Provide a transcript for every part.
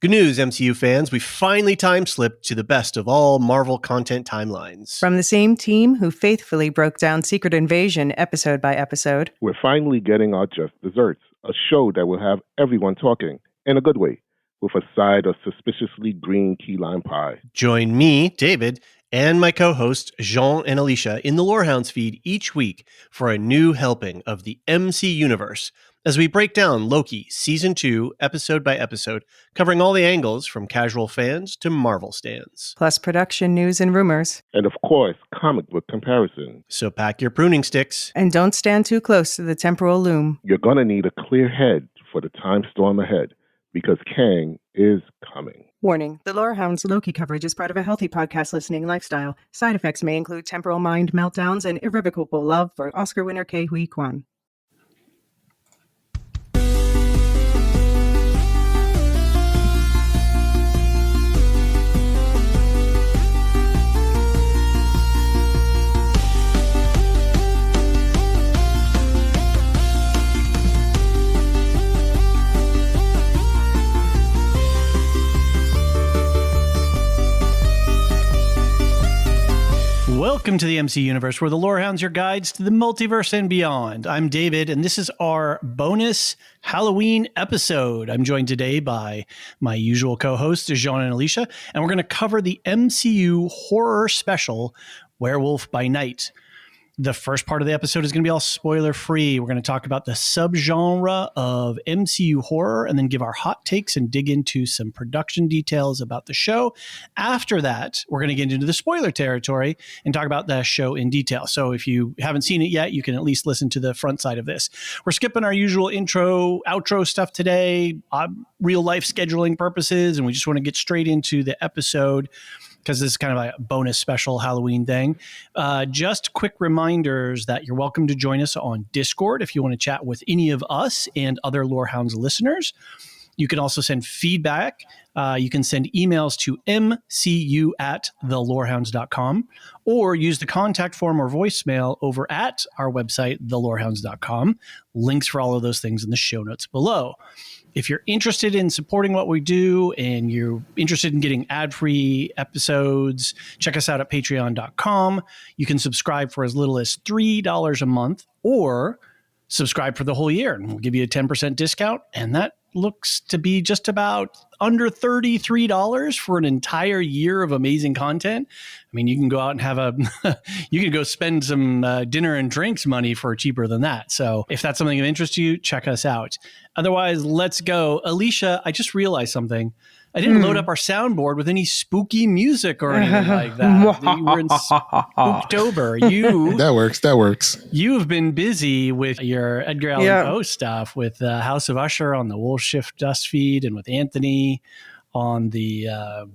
Good news, MCU fans. We finally time-slipped to the best of all Marvel content timelines. From the same team who faithfully broke down Secret Invasion episode by episode. We're finally getting our just desserts, a show that will have everyone talking, in a good way, with a side of suspiciously green key lime pie. Join me, David, and my co-hosts Jean and Elysia in the Lorehounds feed each week for a new helping of the MC Universe as we break down Loki Season 2 episode by episode, covering all the angles from casual fans to Marvel stans. Plus production news and rumors. And of course, comic book comparison. So pack your pruning sticks. And don't stand too close to the temporal loom. You're going to need a clear head for the time storm ahead, because Kang is coming. Warning, the Lorehounds Loki coverage is part of a healthy podcast listening lifestyle. Side effects may include temporal mind meltdowns and irrevocable love for Oscar winner Ke Huy Quan. Welcome to the MC Universe, where the Lorehounds, your guides to the multiverse and beyond. I'm David, and this is our bonus Halloween episode. I'm joined today by my usual co-hosts, Jean and Elysia, and we're going to cover the MCU horror special, Werewolf by Night. The first part of the episode is going to be all spoiler-free. We're going to talk about the subgenre of MCU horror and then give our hot takes and dig into some production details about the show. After that, we're going to get into the spoiler territory and talk about the show in detail. So if you haven't seen it yet, you can at least listen to the front side of this. We're skipping our usual intro, outro stuff today, real-life scheduling purposes, and we just want to get straight into the episode, because this is kind of a bonus special Halloween thing. Just quick reminders that you're welcome to join us on Discord if you want to chat with any of us and other Lorehounds listeners. You can also send feedback. You can send emails to mcu@thelorehounds.com or use the contact form or voicemail over at our website, thelorehounds.com. Links for all of those things in the show notes below. If you're interested in supporting what we do and you're interested in getting ad-free episodes, check us out at patreon.com. You can subscribe for as little as $3 a month or subscribe for the whole year, and we'll give you a 10% discount. And that looks to be just about under $33 for an entire year of amazing content. I mean, you can go out and have you can go spend some dinner and drinks money for cheaper than that. So if that's something of interest to you, check us out. Otherwise, let's go. Elysia, I just realized something. I didn't load up our soundboard with any spooky music or anything like that. You were in Spooktober. That works. You've been busy with your Edgar Allan Poe stuff, with House of Usher on the Wolf Shift Dust feed, and with Anthony on the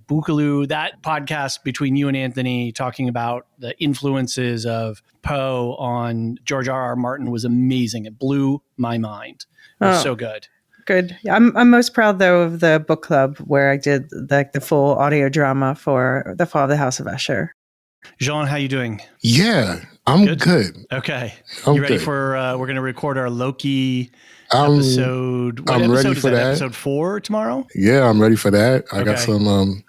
Bookaloo. That podcast between you and Anthony talking about the influences of Poe on George R.R. Martin was amazing. It blew my mind. It was so good. Good. I'm most proud, though, of the book club where I did the full audio drama for The Fall of the House of Usher. Jean, how you doing? Yeah, I'm good. Okay. I'm you ready good. for, we're going to record our Loki episode. What I'm episode ready for that. Episode 4 tomorrow? Yeah, I'm ready for that. I got some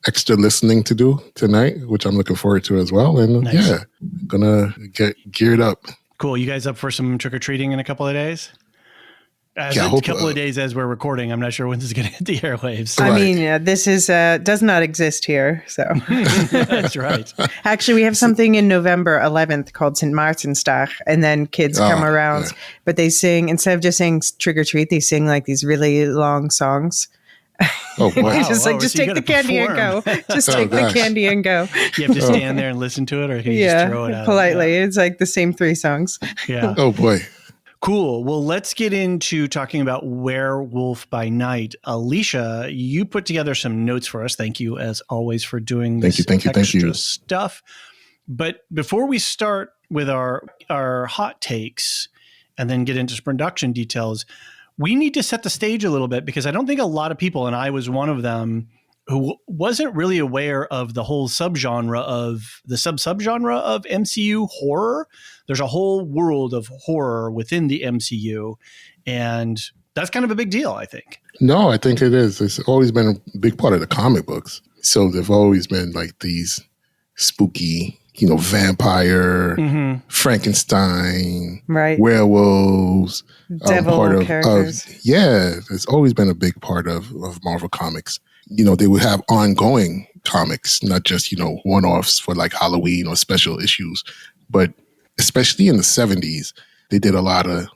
extra listening to do tonight, which I'm looking forward to as well. And nice. Yeah, gonna get geared up. Cool. You guys up for some trick-or-treating in a couple of days? A couple of days as we're recording. I'm not sure when this is going to hit the airwaves. I mean, this is does not exist here. So that's right. Actually, we have something in November 11th called St. Martinstag, and then kids come around, but they sing, instead of just saying trick or treat, they sing like these really long songs. Oh, wow. just take the candy and go. Just take the candy and go. You have to stand there and listen to it, or can you just throw it out? Politely. It's like the same 3 songs. Yeah. Oh boy. Cool. Well, let's get into talking about Werewolf by Night. Elysia, you put together some notes for us. Thank you, as always, for doing this extra stuff. But before we start with our hot takes and then get into production details, we need to set the stage a little bit, because I don't think a lot of people, and I was one of them, who wasn't really aware of the whole subgenre of MCU horror. There's a whole world of horror within the MCU. And that's kind of a big deal, I think. No, I think it is. It's always been a big part of the comic books. So they've always been like these spooky, vampire, Frankenstein, werewolves, devil characters. It's always been a big part of Marvel Comics. They would have ongoing comics, not just, one-offs for like Halloween or special issues, but especially in the 70s, they did a lot of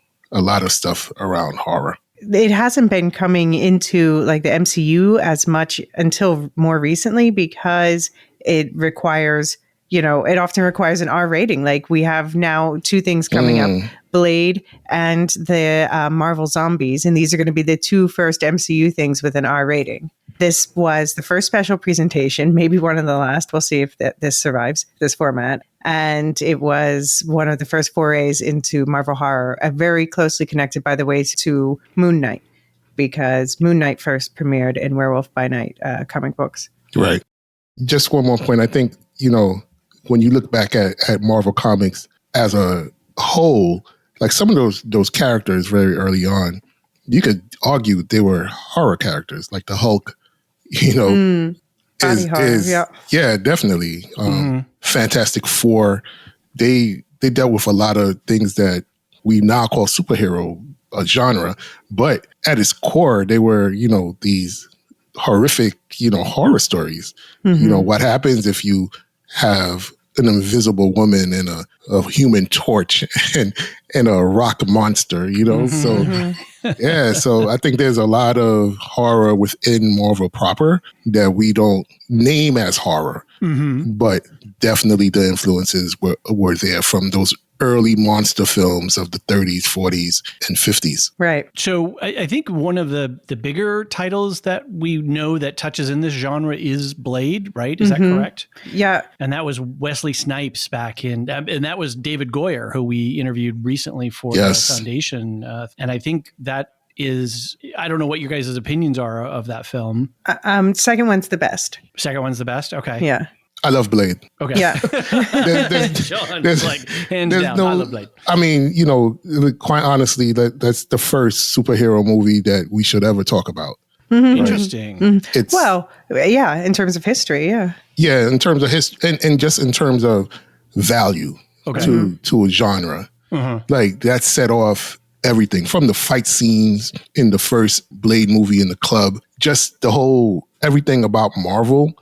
stuff around horror. It hasn't been coming into like the MCU as much until more recently because it requires, it often requires an R rating. Like we have now 2 things coming up, Blade and the Marvel Zombies. And these are going to be the 2 first MCU things with an R rating. This was the first special presentation, maybe one of the last. We'll see if this survives this format. And it was one of the first forays into Marvel horror, very closely connected, by the way, to Moon Knight, because Moon Knight first premiered in Werewolf by Night comic books. Right. Just one more point. I think, when you look back at Marvel Comics as a whole, like some of those characters very early on, you could argue they were horror characters, like the Hulk, yeah, definitely. Fantastic Four, they dealt with a lot of things that we now call superhero genre, but at its core, they were, these horrific, horror stories. What happens if you have an invisible woman and a human torch and a rock monster, So I think there's a lot of horror within Marvel proper that we don't name as horror, but definitely the influences were there from those early monster films of the 30s, 40s, and 50s. Right. So I think one of the bigger titles that we know that touches in this genre is Blade, right? Is that correct? Yeah. And that was Wesley Snipes back in, and that was David Goyer, who we interviewed recently for the Foundation. And I think that is, I don't know what your guys' opinions are of that film. Second one's the best. Second one's the best? Okay. Yeah. I love Blade. Okay. Yeah. Sean's like, hands down, I love Blade. I mean, quite honestly, that's the first superhero movie that we should ever talk about. Interesting. In terms of history, yeah. Yeah, in terms of history, and just in terms of value to a genre. Like, that set off everything from the fight scenes in the first Blade movie in the club, just the whole everything about Marvel,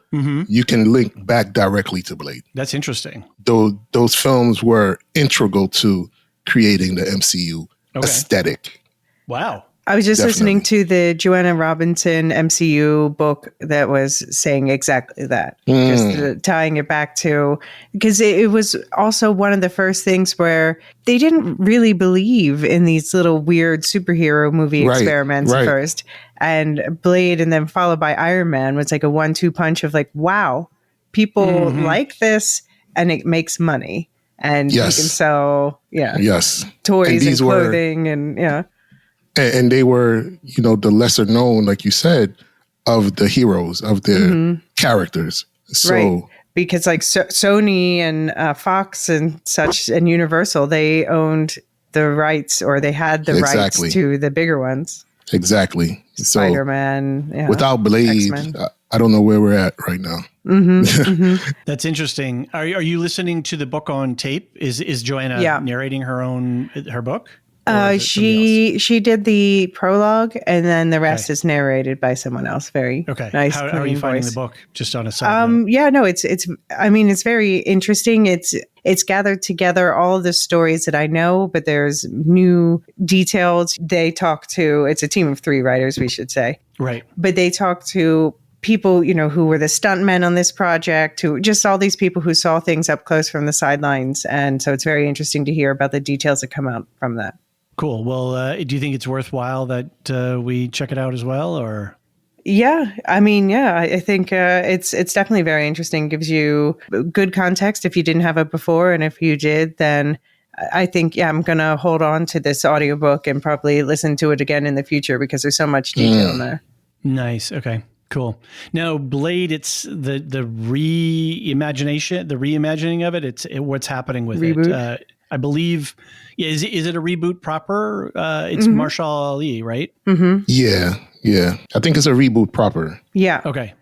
you can link back directly to Blade. That's interesting. Those films were integral to creating the MCU aesthetic. Wow. I was just listening to the Joanna Robinson MCU book that was saying exactly that. Just tying it back to, because it was also one of the first things where they didn't really believe in these little weird superhero movie experiments first. And Blade and then followed by Iron Man was like a 1-2 punch of like, wow, people like this and it makes money. And you can sell, toys and clothing and they were, the lesser known, like you said, of the heroes, of their characters. So, because like Sony and Fox and such and Universal, they owned the rights, or they had the rights to the bigger ones. Exactly. Spider-Man. Without Blade, I don't know where we're at right now. That's interesting. Are you listening to the book on tape? Is Joanna narrating her book? She did the prologue, and then the rest is narrated by someone else. Very nice. How are you finding the book? Just on a side note. It's very interesting. It's gathered together all of the stories that I know, but there's new details. They talk to, it's a team of 3 writers, we should say. Right. But they talk to people, who were the stuntmen on this project, who just all these people who saw things up close from the sidelines. And so it's very interesting to hear about the details that come out from that. Cool. Well, do you think it's worthwhile that we check it out as well, or? Yeah, I think it's definitely very interesting. Gives you good context if you didn't have it before, and if you did, then I think I'm gonna hold on to this audiobook and probably listen to it again in the future because there's so much detail in there. Nice. Okay. Cool. Now, Blade, it's the reimagining of it. It's what's happening with Reboot. it. I believe, is it a reboot proper? It's Marshall Ali, right? Mm-hmm. Yeah. I think it's a reboot proper. Yeah. Okay.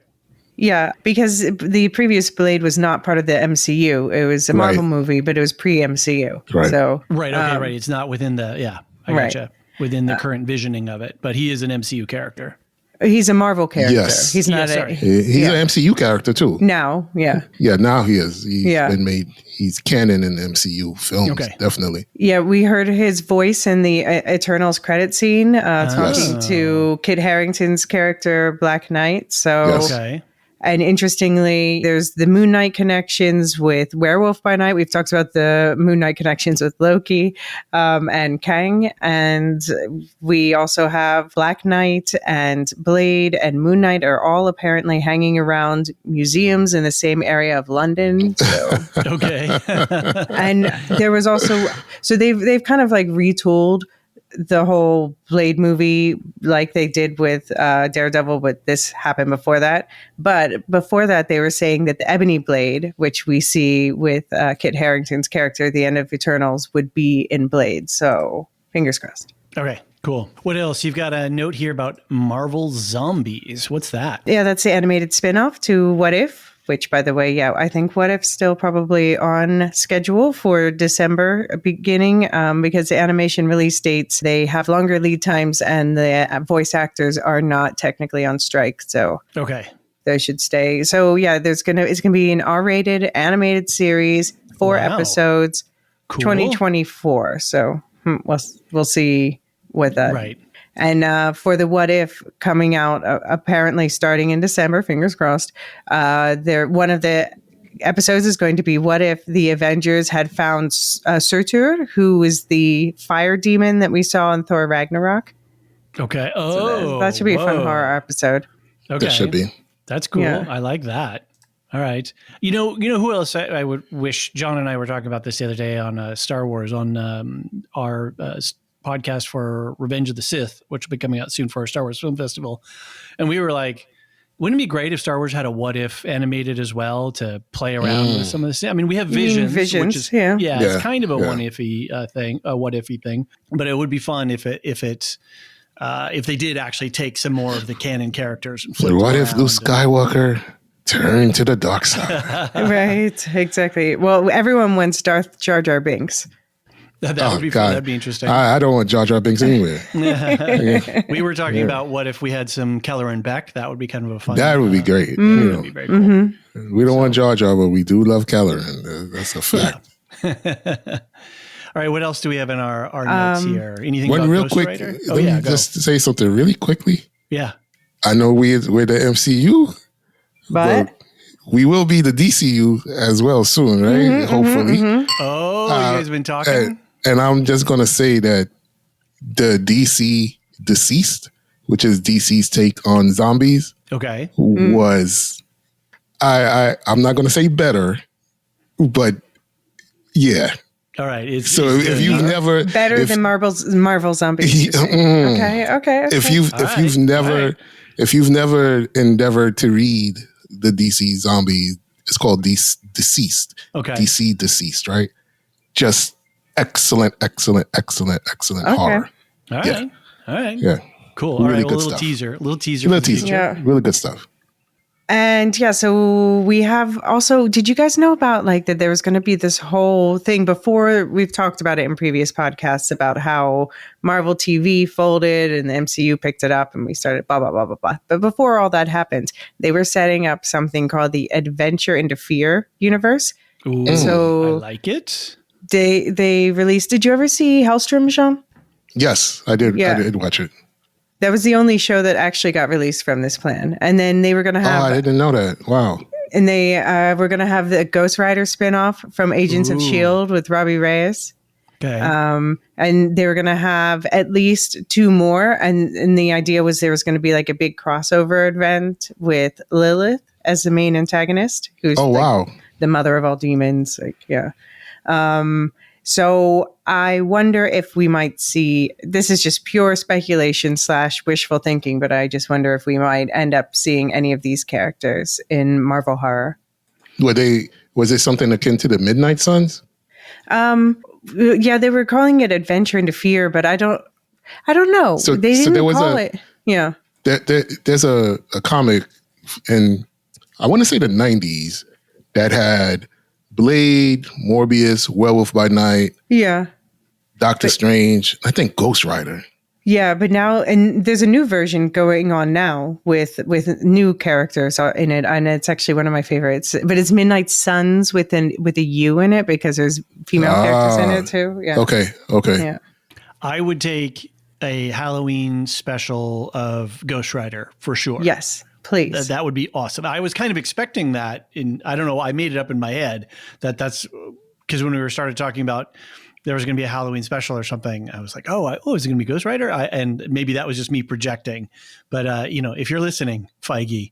Yeah, because the previous Blade was not part of the MCU. It was a Marvel movie, but it was pre-MCU. Right. So Right. Okay. Right. It's not within the. Yeah. I Right. gotcha. Within the current visioning of it, but he is an MCU character. He's a Marvel character. Yes. He's not He's an MCU character too. now. Yeah. Yeah, now he is. He's been made. He's canon in the MCU films. Okay. Definitely. Yeah, we heard his voice in the Eternals credit scene talking to Kit Harington's character Black Knight. So Yes. Okay. And interestingly, there's the Moon Knight connections with Werewolf by Night. We've talked about the Moon Knight connections with Loki and Kang. And we also have Black Knight and Blade and Moon Knight are all apparently hanging around museums in the same area of London. So. Okay. And there was also, so they've kind of like retooled the whole Blade movie like they did with Daredevil, but this happened before that. But before that, they were saying that the Ebony Blade, which we see with Kit Harington's character at the end of Eternals, would be in Blade. So fingers crossed. Okay. Cool. What else? You've got a note here about Marvel Zombies. What's that? Yeah, that's the animated spin-off to What If, which, by the way, I think What If's still probably on schedule for December beginning because the animation release dates, they have longer lead times and the voice actors are not technically on strike. So Okay. they should stay. So yeah, it's gonna be an R-rated animated series, 4 episodes, Cool. 2024. So we'll see what that. Right. And for the What If coming out apparently starting in December, fingers crossed, one of the episodes is going to be what if the Avengers had found Surtur, who is the fire demon that we saw in Thor Ragnarok. Okay. So that should be a fun horror episode. Okay. It should be. That's cool. Yeah. I like that. All right. You know who else I would wish John and I were talking about this the other day on Star Wars on our podcast for Revenge of the Sith, which will be coming out soon for our Star Wars Film Festival. And we were like, wouldn't it be great if Star Wars had a what if animated as well to play around with some of this? I mean, we have Visions, which is it's kind of a what ify thing, but it would be fun if they did actually take some more of the canon characters and flip What if Luke Skywalker turned to the dark side? Right, exactly. Well, everyone wants Darth Jar Jar Binks. That would be fun. That'd be interesting. I don't want Jar Jar Binks anywhere. We were talking about what if we had some Keller and Beck. That would be kind of a fun. That would be great. That would be very cool. We don't want Jar Jar, but we do love Keller, and that's a fact. All right. What else do we have in our notes here? Anything One about real Ghost quick. Rider? Let me just say something really quickly. Yeah. I know we're the MCU, But we will be the DCU as well soon, right? Hopefully. Oh, you guys been talking? And I'm just going to say that the DC Deceased, which is DC's take on zombies, Okay. was, I'm not going to say better, but yeah. All right. If you've never better than Marvel Zombies. Okay. If you've never endeavored to read the DC Zombie, it's called Deceased. Okay. DC Deceased, right? Just excellent horror. All right. All right. Yeah. Cool. All Really right. good A little stuff. teaser. Little for the teaser. future. Yeah. Really good stuff. And yeah, so we have also, did you guys know about like that there was going to be this whole thing before? We've talked about it in previous podcasts about how Marvel TV folded and the MCU picked it up and we started blah, blah, blah, blah, blah. But before all that happened, they were setting up something called the Adventure into Fear universe. Ooh, And so I like it. they released, did you ever see Hellstrom, Jean? Yes, I did. Yeah. I did watch it. That was the only show that actually got released from this plan. And then they were going to have... I didn't know that. Wow. And they were going to have the Ghost Rider spinoff from Agents of S.H.I.E.L.D. with Robbie Reyes. Okay. And they were going to have at least 2 more. And the idea was there was going to be like a big crossover event with Lilith as the main antagonist, who's the mother of all demons. Like, yeah. So I wonder if we might see, this is just pure speculation / wishful thinking, but I just wonder if we might end up seeing any of these characters in Marvel horror. Was it something akin to the Midnight Suns? Yeah, they were calling it Adventure into Fear, but I don't know. So they didn't there was call it. Yeah. There's a comic in, I want to say the 90s, that had Blade, Morbius, Werewolf by Night, Yeah. Doctor Strange, I think Ghost Rider. Yeah, but now, and there's a new version going on now with new characters in it, and it's actually one of my favorites. But it's Midnight Suns with a U in it because there's female characters in it too. Yeah. Okay. Yeah. I would take a Halloween special of Ghost Rider for sure. Yes, please. That would be awesome. I was kind of expecting that. I don't know. I made it up in my head that's because when we started talking about there was going to be a Halloween special or something, I was like, is it going to be Ghost Rider? And maybe that was just me projecting. But, if you're listening, Feige,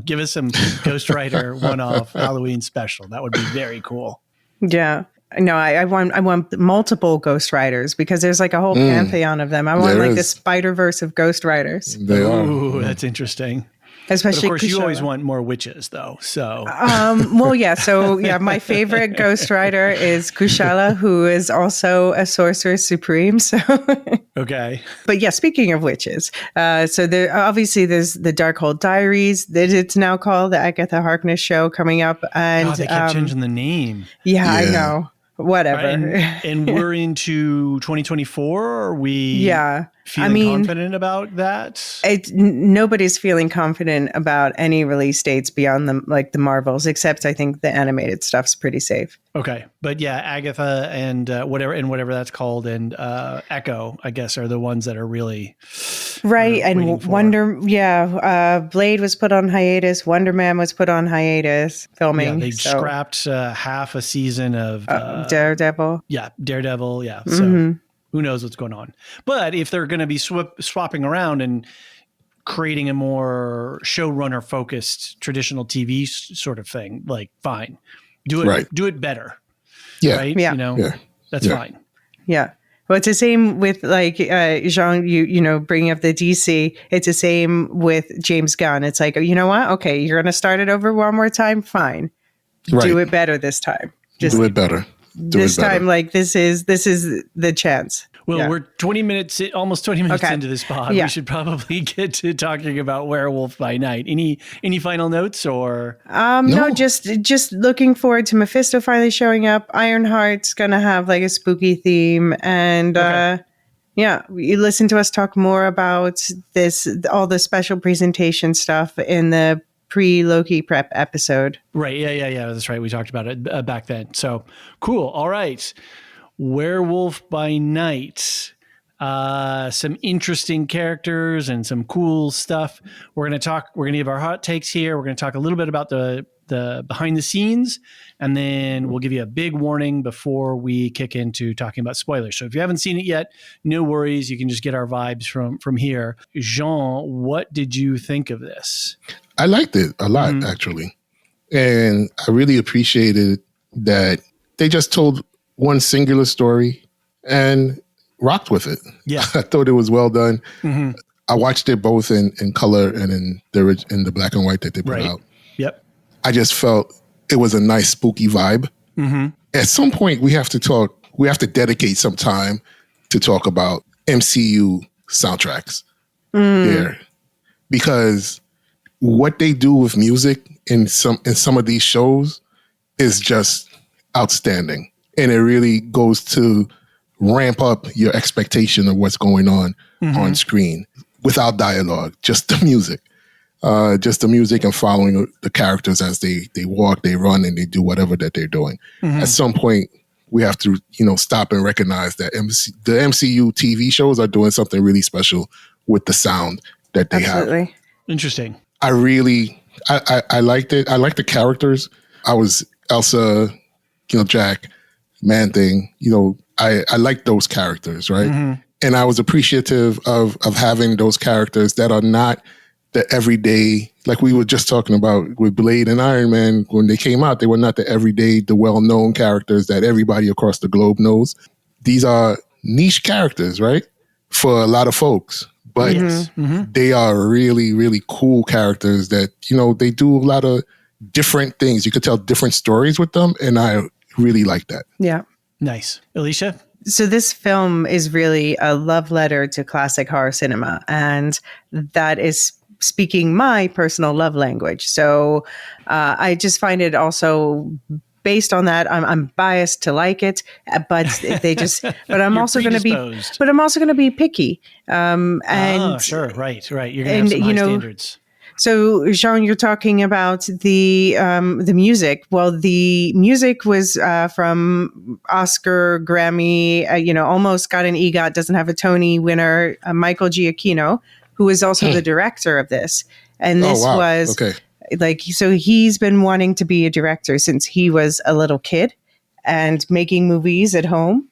give us some Ghost Rider one-off Halloween special. That would be very cool. Yeah. No, I want multiple Ghost Riders because there's like a whole pantheon of them. I want the Spider-Verse of Ghost Riders. They are. Ooh, that's interesting. Especially, but of course, you always want more witches, though. So, well, yeah. So, yeah, my favorite Ghost Rider is Kushala, who is also a sorceress supreme. So, okay. But yeah, speaking of witches, so there obviously there's the Darkhold Diaries that it's now called, the Agatha Harkness show coming up, and they kept changing the name. Yeah, I know. Whatever. And we're into 2024. Are we feeling confident about that? Nobody's feeling confident about any release dates beyond the Marvels, except I think the animated stuff's pretty safe. Okay. But yeah, Agatha and whatever that's called, and Echo, I guess, are the ones that are really right. And Blade was put on hiatus. Wonder Man was put on hiatus filming. Yeah, they scrapped half a season of Daredevil. Yeah, Daredevil. Yeah. So who knows what's going on? But if they're going to be swapping around and creating a more showrunner focused traditional TV sort of thing, like fine. Do it. Right. Do it better. Yeah. Right. Yeah. That's fine. Yeah. Well, it's the same with Jean. You bringing up the DC. It's the same with James Gunn. It's like, you know what? Okay, you're going to start it over one more time. Fine. Right. Do it better this time. Do it better. This time, this is the chance. Well, we're 20 minutes, almost 20 minutes into this pod. Yeah. We should probably get to talking about Werewolf by Night. Any final notes or? No, just looking forward to Mephisto finally showing up. Ironheart's gonna have a spooky theme, and you listen to us talk more about all the special presentation stuff in the pre-Loki prep episode. Right. Yeah. That's right. We talked about it back then. So cool. All right. Werewolf by Night. Some interesting characters and some cool stuff. We're going to give our hot takes here. We're going to talk a little bit about the behind the scenes, and then we'll give you a big warning before we kick into talking about spoilers. So if you haven't seen it yet, no worries. You can just get our vibes from here. Jean, what did you think of this? I liked it a lot, actually. And I really appreciated that they just told one singular story and rocked with it. Yeah. I thought it was well done. Mm-hmm. I watched it both in color and in the black and white that they put out. Yep. I just felt it was a nice spooky vibe. Mm-hmm. At some point, we have to dedicate some time to talk about MCU soundtracks there. Because what they do with music in some of these shows is just outstanding. And it really goes to ramp up your expectation of what's going on screen without dialogue, just the music. And following the characters as they walk, they run, and they do whatever that they're doing. At some point, we have to, stop and recognize that the MCU TV shows are doing something really special with the sound that they have. Interesting. I liked it. I liked the characters. I was Elsa, Jack, Man-Thing. I liked those characters, right? And I was appreciative of having those characters that are not the everyday, like we were just talking about with Blade and Iron Man. When they came out, they were not the everyday, the well-known characters that everybody across the globe knows. These are niche characters, right? For a lot of folks. But they are really, really cool characters that, they do a lot of different things. You could tell different stories with them. And I really like that. Yeah. Nice. Elysia? So this film is really a love letter to classic horror cinema, and that is speaking my personal love language. So I just find it also based on that. I'm biased to like it, but they just. But I'm also going to be. But I'm also going to be picky. And sure, right. You're going to have some high standards. So, Jean, you're talking about the music. Well, the music was from Oscar, Grammy, almost got an EGOT, doesn't have a Tony winner, Michael Giacchino, who is also the director of this. And this was so he's been wanting to be a director since he was a little kid and making movies at home.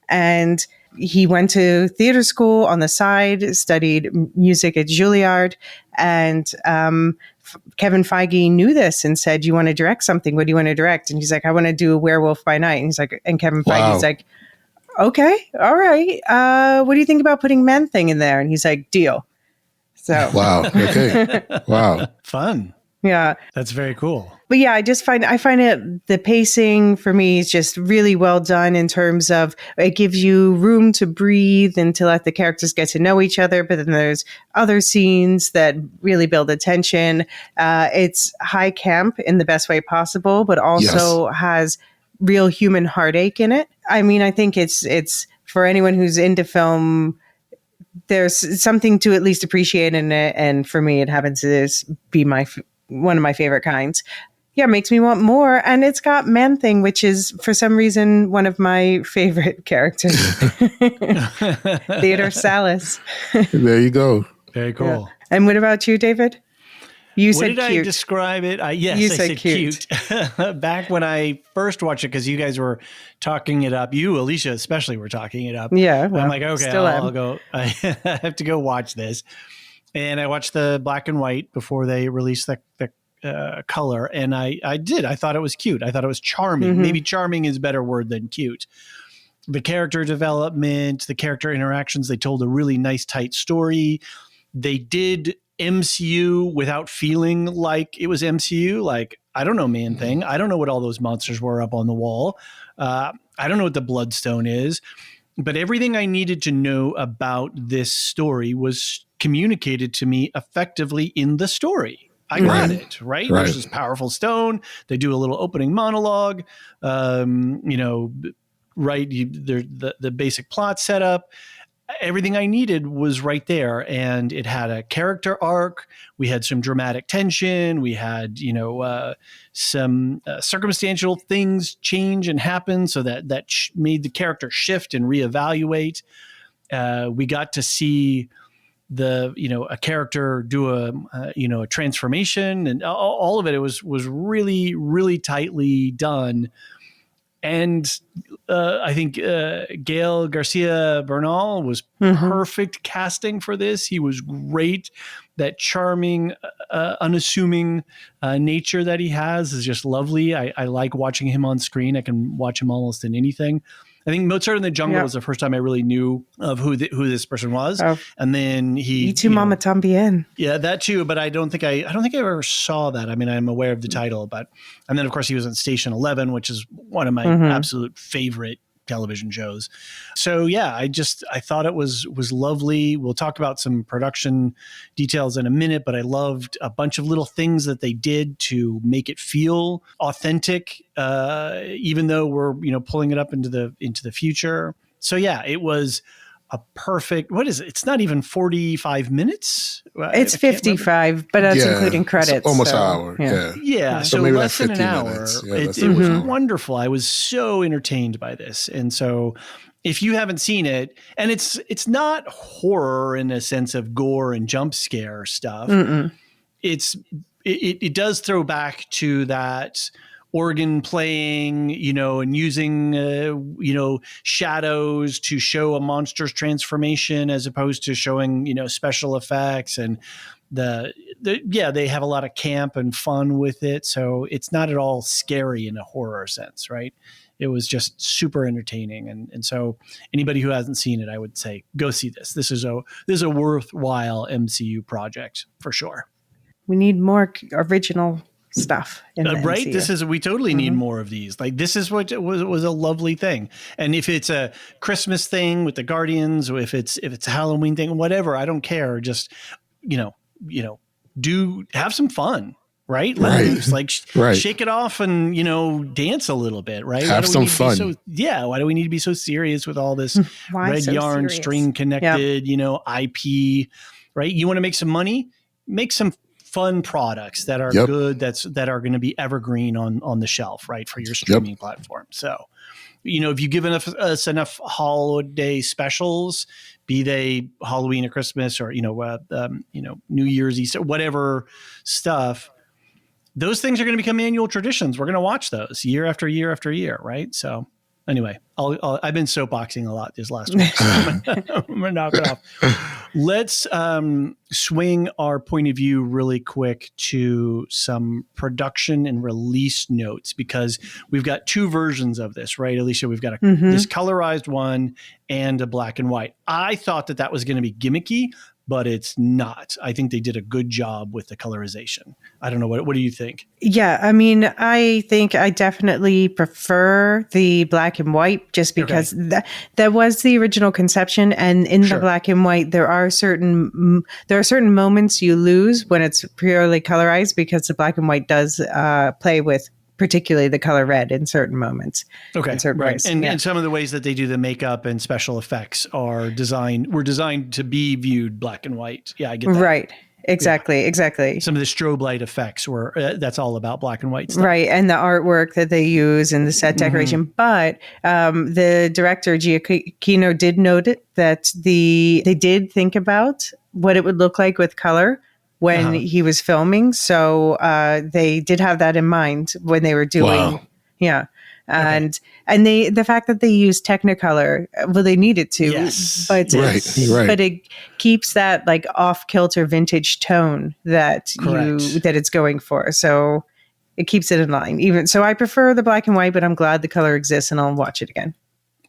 And he went to theater school on the side, studied music at Juilliard, and Kevin Feige knew this and said, "You want to direct something? What do you want to direct?" And he's like, "I want to do a Werewolf by Night." And he's like, and Kevin Feige's like, "Okay, all right. What do you think about putting Man-Thing in there?" And he's like, "Deal." So wow, okay, wow, fun. Yeah, that's very cool. But yeah, I find it, the pacing for me is just really well done in terms of it gives you room to breathe and to let the characters get to know each other. But then there's other scenes that really build the tension. It's high camp in the best way possible, but also has real human heartache in it. I mean, I think it's for anyone who's into film, there's something to at least appreciate in it. And for me, it happens to be one of my favorite kinds. Yeah, it makes me want more. And it's got Man-Thing, which is, for some reason, one of my favorite characters. Theodore Salas. There you go. Very cool. Yeah. And what about you, David? You said cute. What did I describe it? Yes, I said cute. Back when I first watched it, because you guys were talking it up. You, Elysia, especially, were talking it up. Yeah. Well, I'm like, okay, I'll go. I have to go watch this. And I watched the black and white before they released the color. And I did. I thought it was cute. I thought it was charming. Mm-hmm. Maybe charming is a better word than cute. The character development, the character interactions, they told a really nice, tight story. They did MCU without feeling like it was MCU. Like, I don't know Man-Thing. I don't know what all those monsters were up on the wall. I don't know what the Bloodstone is. But everything I needed to know about this story was communicated to me effectively in the story. I got it, right? There's this powerful stone. They do a little opening monologue, the basic plot setup. Everything I needed was right there. And it had a character arc. We had some dramatic tension. We had, some circumstantial things change and happen so that made the character shift and reevaluate. We got to see a character do a transformation, and all of it was really, really tightly done. And I think Gael García Bernal was perfect casting for this. He was great. That charming, unassuming nature that he has is just lovely. I like watching him on screen. I can watch him almost in anything. I think Mozart in the Jungle was the first time I really knew of who this person was, and then he. Y tu mamá también. Yeah, that too. But I don't think I ever saw that. I mean, I'm aware of the title, and then of course he was in Station 11, which is one of my absolute favorite television shows. So yeah, I thought it was lovely. We'll talk about some production details in a minute, but I loved a bunch of little things that they did to make it feel authentic, even though we're pulling it up into the future. So yeah, it was a perfect. What is it? It's not even 45 minutes. It's 55, but that's including credits. Almost an hour. Yeah. So maybe less like than an hour. It was wonderful. I was so entertained by this. And so if you haven't seen it, and it's not horror in a sense of gore and jump scare stuff. It does throw back to that organ playing, and using, shadows to show a monster's transformation as opposed to showing, special effects. And they have a lot of camp and fun with it. So it's not at all scary in a horror sense, right? It was just super entertaining. And so anybody who hasn't seen it, I would say, go see this. This is a worthwhile MCU project for sure. We need more original stuff in the right? MCU. We totally need more of these. Like, this is what was a lovely thing. And if it's a Christmas thing with the Guardians, or if it's a Halloween thing, whatever, I don't care. Just, have some fun. Right? Let loose, like shake it off and, dance a little bit, right? Have some fun. Why do we need to be so serious with all this red yarn, string connected, IP, right? You want to make some money? Make some fun products that are good, that are going to be evergreen on the shelf, right? For your streaming platform. So, if you've given us enough holiday specials, be they Halloween or Christmas or, New Year's, Easter, whatever stuff, those things are going to become annual traditions. We're going to watch those year after year after year, right? So anyway, I've been soapboxing a lot this last week. So I'm going to knock it off. Let's swing our point of view really quick to some production and release notes, because we've got two versions of this, right, Elysia? We've got this colorized one and a black and white. I thought that was going to be gimmicky, but it's not. I think they did a good job with the colorization. I don't know. What do you think? Yeah, I mean, I think I definitely prefer the black and white, just because that was the original conception. And in the black and white, there are certain moments you lose when it's purely colorized, because the black and white does play with particularly the color red in certain moments. Okay. In certain ways. And some of the ways that they do the makeup and special effects were designed to be viewed black and white. Yeah, I get that. Right. Exactly. Some of the strobe light effects that's all about black and white stuff. Right. And the artwork that they use and the set decoration. But the director, Giacchino, did note that they did think about what it would look like with color when he was filming. So they did have that in mind when they were doing, And the fact that they use Technicolor, well, they needed to, but but it keeps that like off kilter vintage tone that it's going for. So it keeps it in line. Even so, I prefer the black and white, but I'm glad the color exists, and I'll watch it again.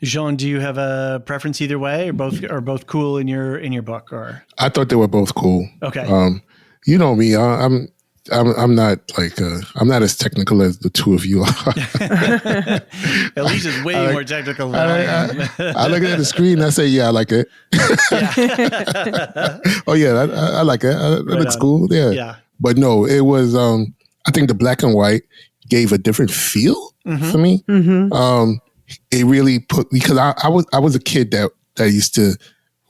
Jean, do you have a preference either way, or both cool in your book? Or I thought they were both cool. Okay. You know me, I'm not I'm not as technical as the two of you are. Alicia's way more technical than I am. I look at the screen and I say, yeah, I like it. Oh yeah, I like it. It looks cool. Yeah. But no, it was, I think the black and white gave a different feel for me. It really because I was a kid that used to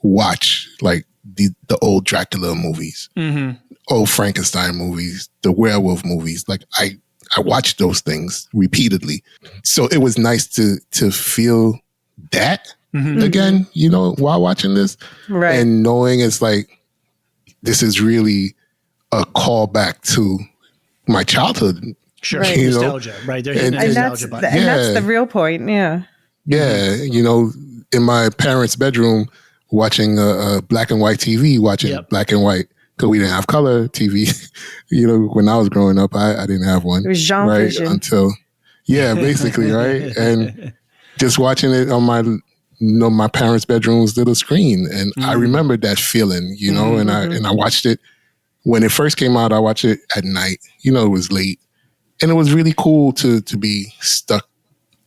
watch like the old Dracula movies, old Frankenstein movies, the werewolf movies. Like I watched those things repeatedly. So it was nice to feel that again, while watching this. Right. And knowing it's like, this is really a callback to my childhood. Sure. Right. Nostalgia, right? They're hitting nostalgia button. And that's the real point. Yeah. Yeah. In my parents' bedroom, watching black and white TV, black and white, because we didn't have color TV. When I was growing up, I didn't have one. It was Jean Vision. Until, basically, right? And just watching it on my parents' bedroom's little screen. And I remember that feeling, and I watched it. When it first came out, I watched it at night. It was late. And it was really cool to be stuck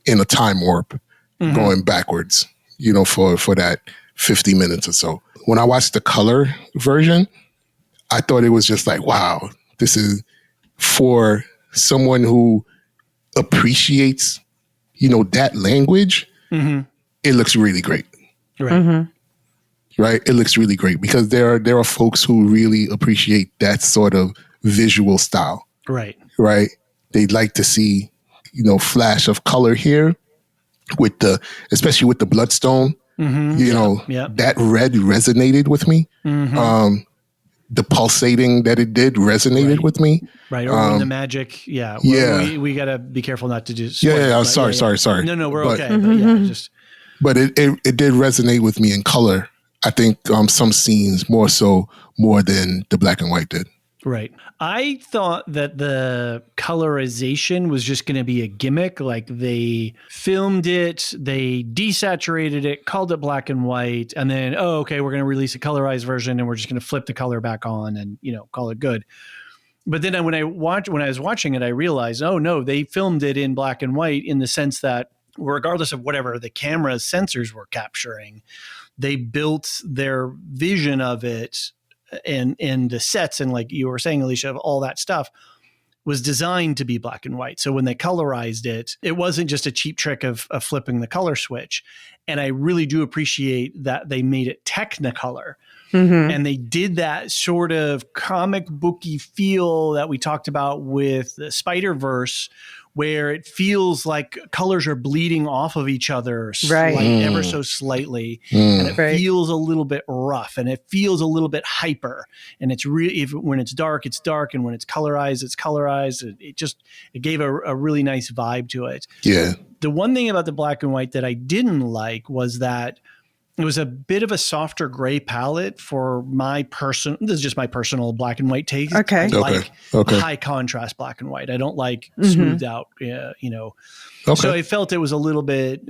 in a time warp going backwards, for that 50 minutes or so. When I watched the color version, I thought it was just like, wow, this is for someone who appreciates, that language. It looks really great. Right. Right. It looks really great because there are folks who really appreciate that sort of visual style. Right. Right. They'd like to see, flash of color here especially with the bloodstone. That red resonated with me. The pulsating that it did resonated with me. Right. Or when the magic. Yeah. Well, we got to be careful not to do. Sorry. No, we're okay. But it did resonate with me in color. I think some scenes more than the black and white did. Right. I thought that the colorization was just going to be a gimmick. Like they filmed it, they desaturated it, called it black and white, and then, we're going to release a colorized version and we're just going to flip the color back on and, call it good. But then when I was watching it, I realized, oh no, they filmed it in black and white in the sense that regardless of whatever the camera's sensors were capturing, they built their vision of it and the sets and like you were saying, Elysia, of all that stuff was designed to be black and white. So when they colorized it, it wasn't just a cheap trick of flipping the color switch. And I really do appreciate that they made it Technicolor. Mm-hmm. And they did that sort of comic booky feel that we talked about with the Spider-Verse, where it feels like colors are bleeding off of each other ever so slightly. And it feels a little bit rough and it feels a little bit hyper. And it's really, when it's dark, and when it's colorized, it's colorized. It gave a really nice vibe to it. Yeah. The one thing about the black and white that I didn't like was that it was a bit of a softer gray palette for this is just my personal black and white taste. Okay. I like high contrast black and white. I don't like smoothed out, So I felt it was a little bit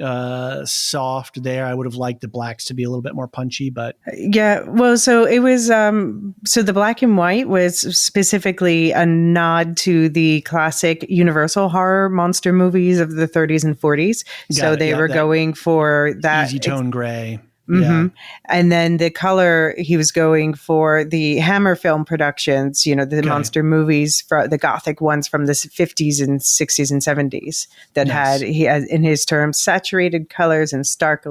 soft there. I would have liked the blacks to be a little bit more punchy, but. Yeah. Well, so it was, so the black and white was specifically a nod to the classic Universal horror monster movies of the 30s and 40s. So they were going for that. Easy tone gray. Mm-hmm. Yeah. And then the color, he was going for the Hammer film productions, the monster movies, the Gothic ones from the 50s and 60s and 70s that had, in his terms, saturated colors and stark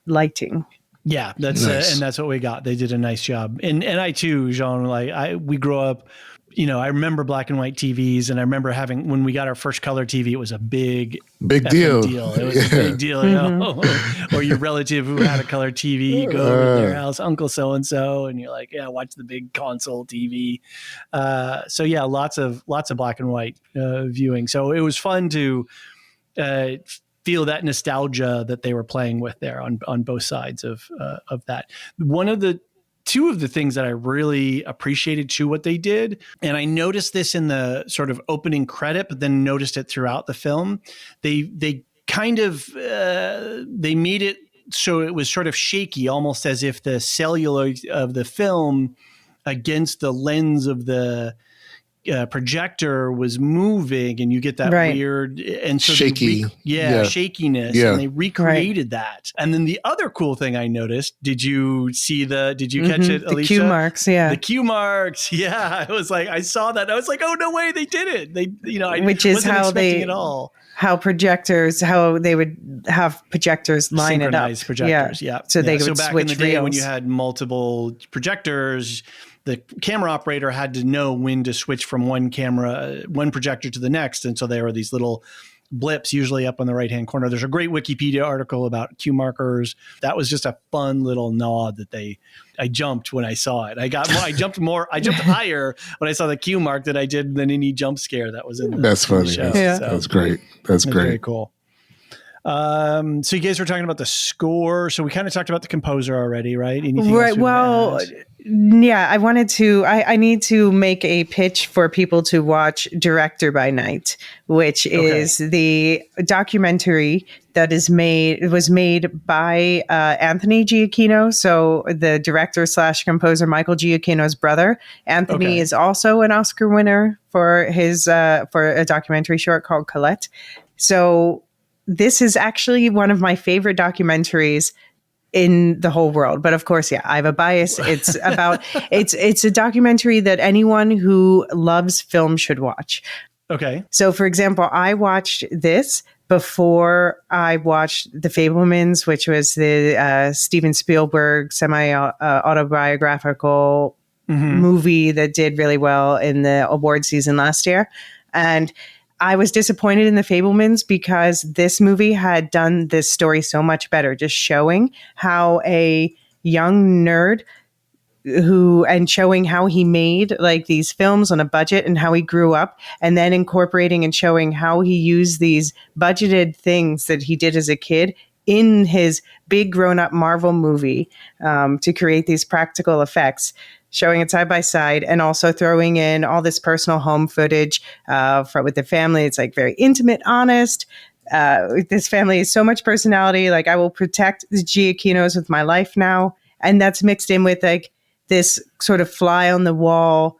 lighting. Yeah, that's and that's what we got. They did a nice job. And I too, Jean, we grew up, I remember black and white TVs, and I remember when we got our first color TV, it was a big deal. It was a big deal, or your relative who had a color TV, you go over to their house, Uncle so-and-so, and you're like, yeah, watch the big console TV. So yeah, lots of black and white viewing. So it was fun to feel that nostalgia that they were playing with there on both sides of that. Two of the things that I really appreciated too, what they did, and I noticed this in the sort of opening credit, but then noticed it throughout the film. They kind of they made it so it was sort of shaky, almost as if the celluloid of the film against the lens of the projector was moving, and you get that weird and so shaky, shakiness, and they recreated that. And then the other cool thing I noticed, did you catch it, Elysia? The Q marks, the Q marks, I was like, I saw that, I was like, oh no way, they did it. Which is wasn't expecting it all. How they would have projectors line it up. Projectors, So they would so back switch in the day reels. when you had multiple projectors, the camera operator had to know when to switch from one projector to the next. And so there were these little blips usually up on the right-hand corner. There's a great Wikipedia article about Q markers. That was just a fun little nod that I jumped when I saw it. I jumped higher when I saw the Q mark than I did than any jump scare that was in That's funny. show. That's great. That's great. Very cool. So you guys were talking about the score. So we kind of talked about the composer already, right? Anything else you want to add? Yeah, I need to make a pitch for people to watch Director by Night, which is the documentary that was made by Anthony Giacchino. So the director / composer, Michael Giacchino's brother. Anthony is also an Oscar winner for his for a documentary short called Colette. So this is actually one of my favorite documentaries in the whole world. But of course, I have a bias. It's about, it's a documentary that anyone who loves film should watch. Okay. So for example, I watched this before I watched The Fabelmans, which was the Steven Spielberg semi-autobiographical movie that did really well in the award season last year. And I was disappointed in The Fabelmans because this movie had done this story so much better, just showing how a young nerd showing how he made like these films on a budget and how he grew up, and then incorporating and showing how he used these budgeted things that he did as a kid in his big grown-up Marvel movie to create these practical effects, showing it side by side, and also throwing in all this personal home footage with the family. It's like very intimate, honest. This family has so much personality. Like, I will protect the Giacchinos with my life now. And that's mixed in with like this sort of fly on the wall,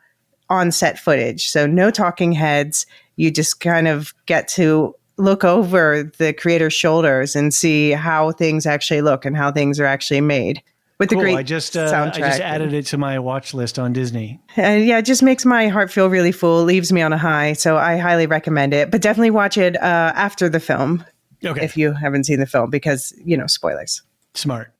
on-set footage. So no talking heads. You just kind of get to look over the creator's shoulders and see how things actually look and how things are actually made. With the great soundtrack. I just added it to my watch list on Disney. Yeah, it just makes my heart feel really full, leaves me on a high. So I highly recommend it. But definitely watch it after the film. Okay. If you haven't seen the film, because, spoilers. Smart.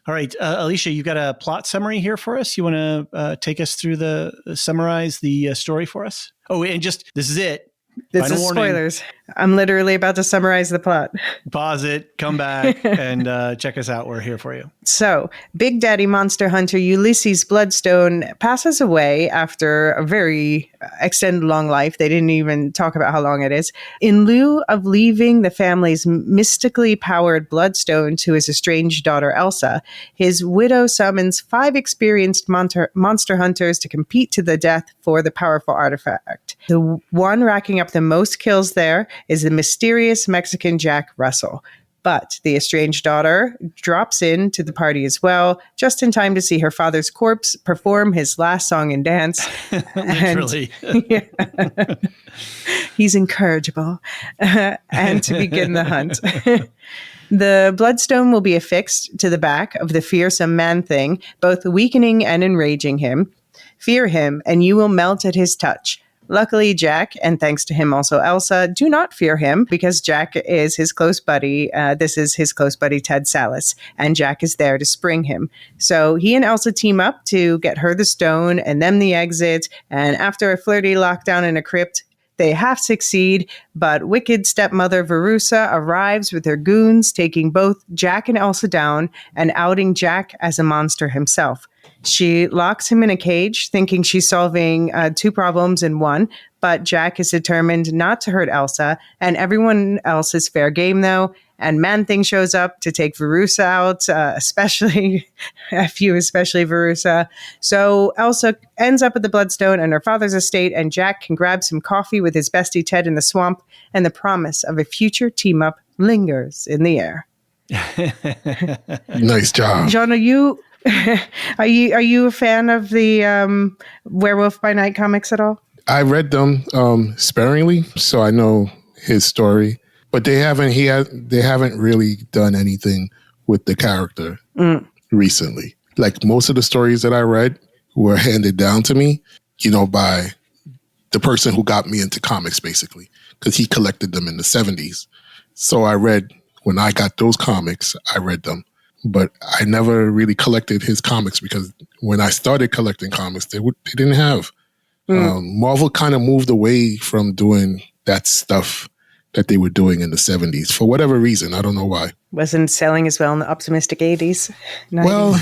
All right, Elysia, you got a plot summary here for us? You want to take us through summarize the story for us? Oh, and this is it. This Final is warning. Spoilers. I'm literally about to summarize the plot. Pause it, come back, and check us out. We're here for you. So, Big Daddy Monster Hunter Ulysses Bloodstone passes away after a very extended long life. They didn't even talk about how long it is. In lieu of leaving the family's mystically powered bloodstone to his estranged daughter Elsa, his widow summons 5 experienced monster hunters to compete to the death for the powerful artifact. The one racking up the most kills there is the mysterious Mexican Jack Russell. But the estranged daughter drops into the party as well, just in time to see her father's corpse perform his last song and dance. Literally. He's incorrigible. And to begin the hunt. The bloodstone will be affixed to the back of the fearsome man-thing, both weakening and enraging him. Fear him, and you will melt at his touch. Luckily, Jack, and thanks to him also Elsa, do not fear him because Jack is his close buddy. This is his close buddy, Ted Salas, and Jack is there to spring him. So he and Elsa team up to get her the stone and them the exit. And after a flirty lockdown in a crypt, they half succeed, but wicked stepmother Verussa arrives with her goons, taking both Jack and Elsa down and outing Jack as a monster himself. She locks him in a cage, thinking she's solving 2 problems in one, but Jack is determined not to hurt Elsa, and everyone else is fair game, though, and Man-Thing shows up to take Verussa out, especially Verussa. So Elsa ends up at the Bloodstone and her father's estate, and Jack can grab some coffee with his bestie Ted in the swamp, and the promise of a future team-up lingers in the air. Nice job. John, are you a fan of the Werewolf by Night comics at all? I read them sparingly, so I know his story, but they haven't really done anything with the character recently. Like most of the stories that I read were handed down to me, by the person who got me into comics, basically, because he collected them in the 70s. So when I got those comics, I read them. But I never really collected his comics because when I started collecting comics, they didn't have. Marvel kind of moved away from doing that stuff that they were doing in the 70s for whatever reason. I don't know why. Wasn't selling as well in the optimistic 80s. 90s. Well,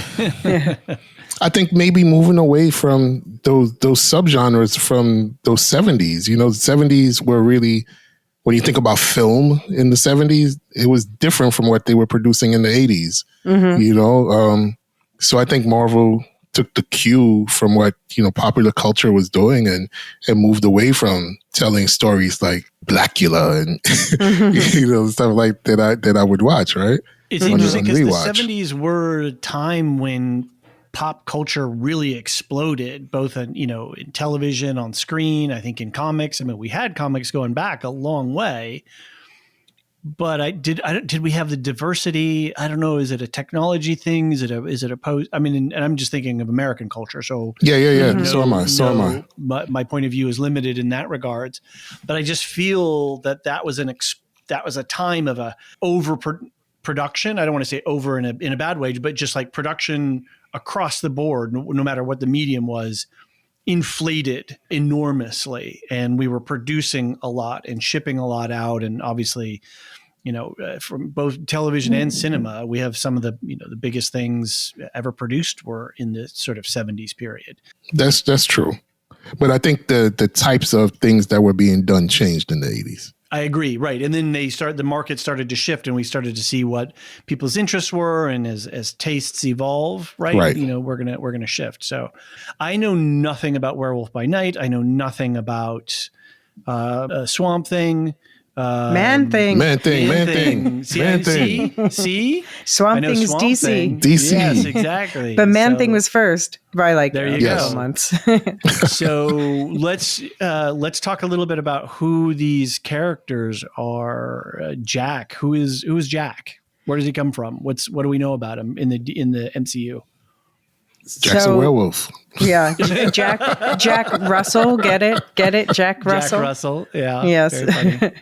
I think maybe moving away from those subgenres from those 70s. The 70s were really, when you think about film in the 70s, it was different from what they were producing in the 80s. So I think Marvel took the cue from what popular culture was doing and moved away from telling stories like Blackula and stuff like that I would watch, right? It's interesting because the 70s were a time when pop culture really exploded, both in television, on screen, I think in comics. I mean, we had comics going back a long way. But did we have the diversity? I don't know. Is it a technology thing? Is it a post? I mean, and I'm just thinking of American culture. So yeah. So am I. My point of view is limited in that regards. But I just feel that was a time of a overproduction. I don't want to say over in a bad way, but just like production across the board, no matter what the medium was, inflated enormously, and we were producing a lot and shipping a lot out. And obviously, from both television and cinema, we have some of the biggest things ever produced were in the sort of 70s period. That's true. But I think the types of things that were being done changed in the 80s. I agree. Right. And then the market started to shift, and we started to see what people's interests were. And as tastes evolve, right. We're going to shift. So I know nothing about Werewolf by Night. I know nothing about Swamp Thing. Man-Thing. See? Swamp Thing is DC. DC. Yes, exactly. But Man-Thing was first by like there you a couple months. So let's talk a little bit about who these characters are. Jack. Who is Jack? Where does he come from? What do we know about him in the MCU? Jack's a werewolf. Yeah, Jack Russell. Get it? Jack Russell. Jack Russell. Yeah. Yes. Very funny.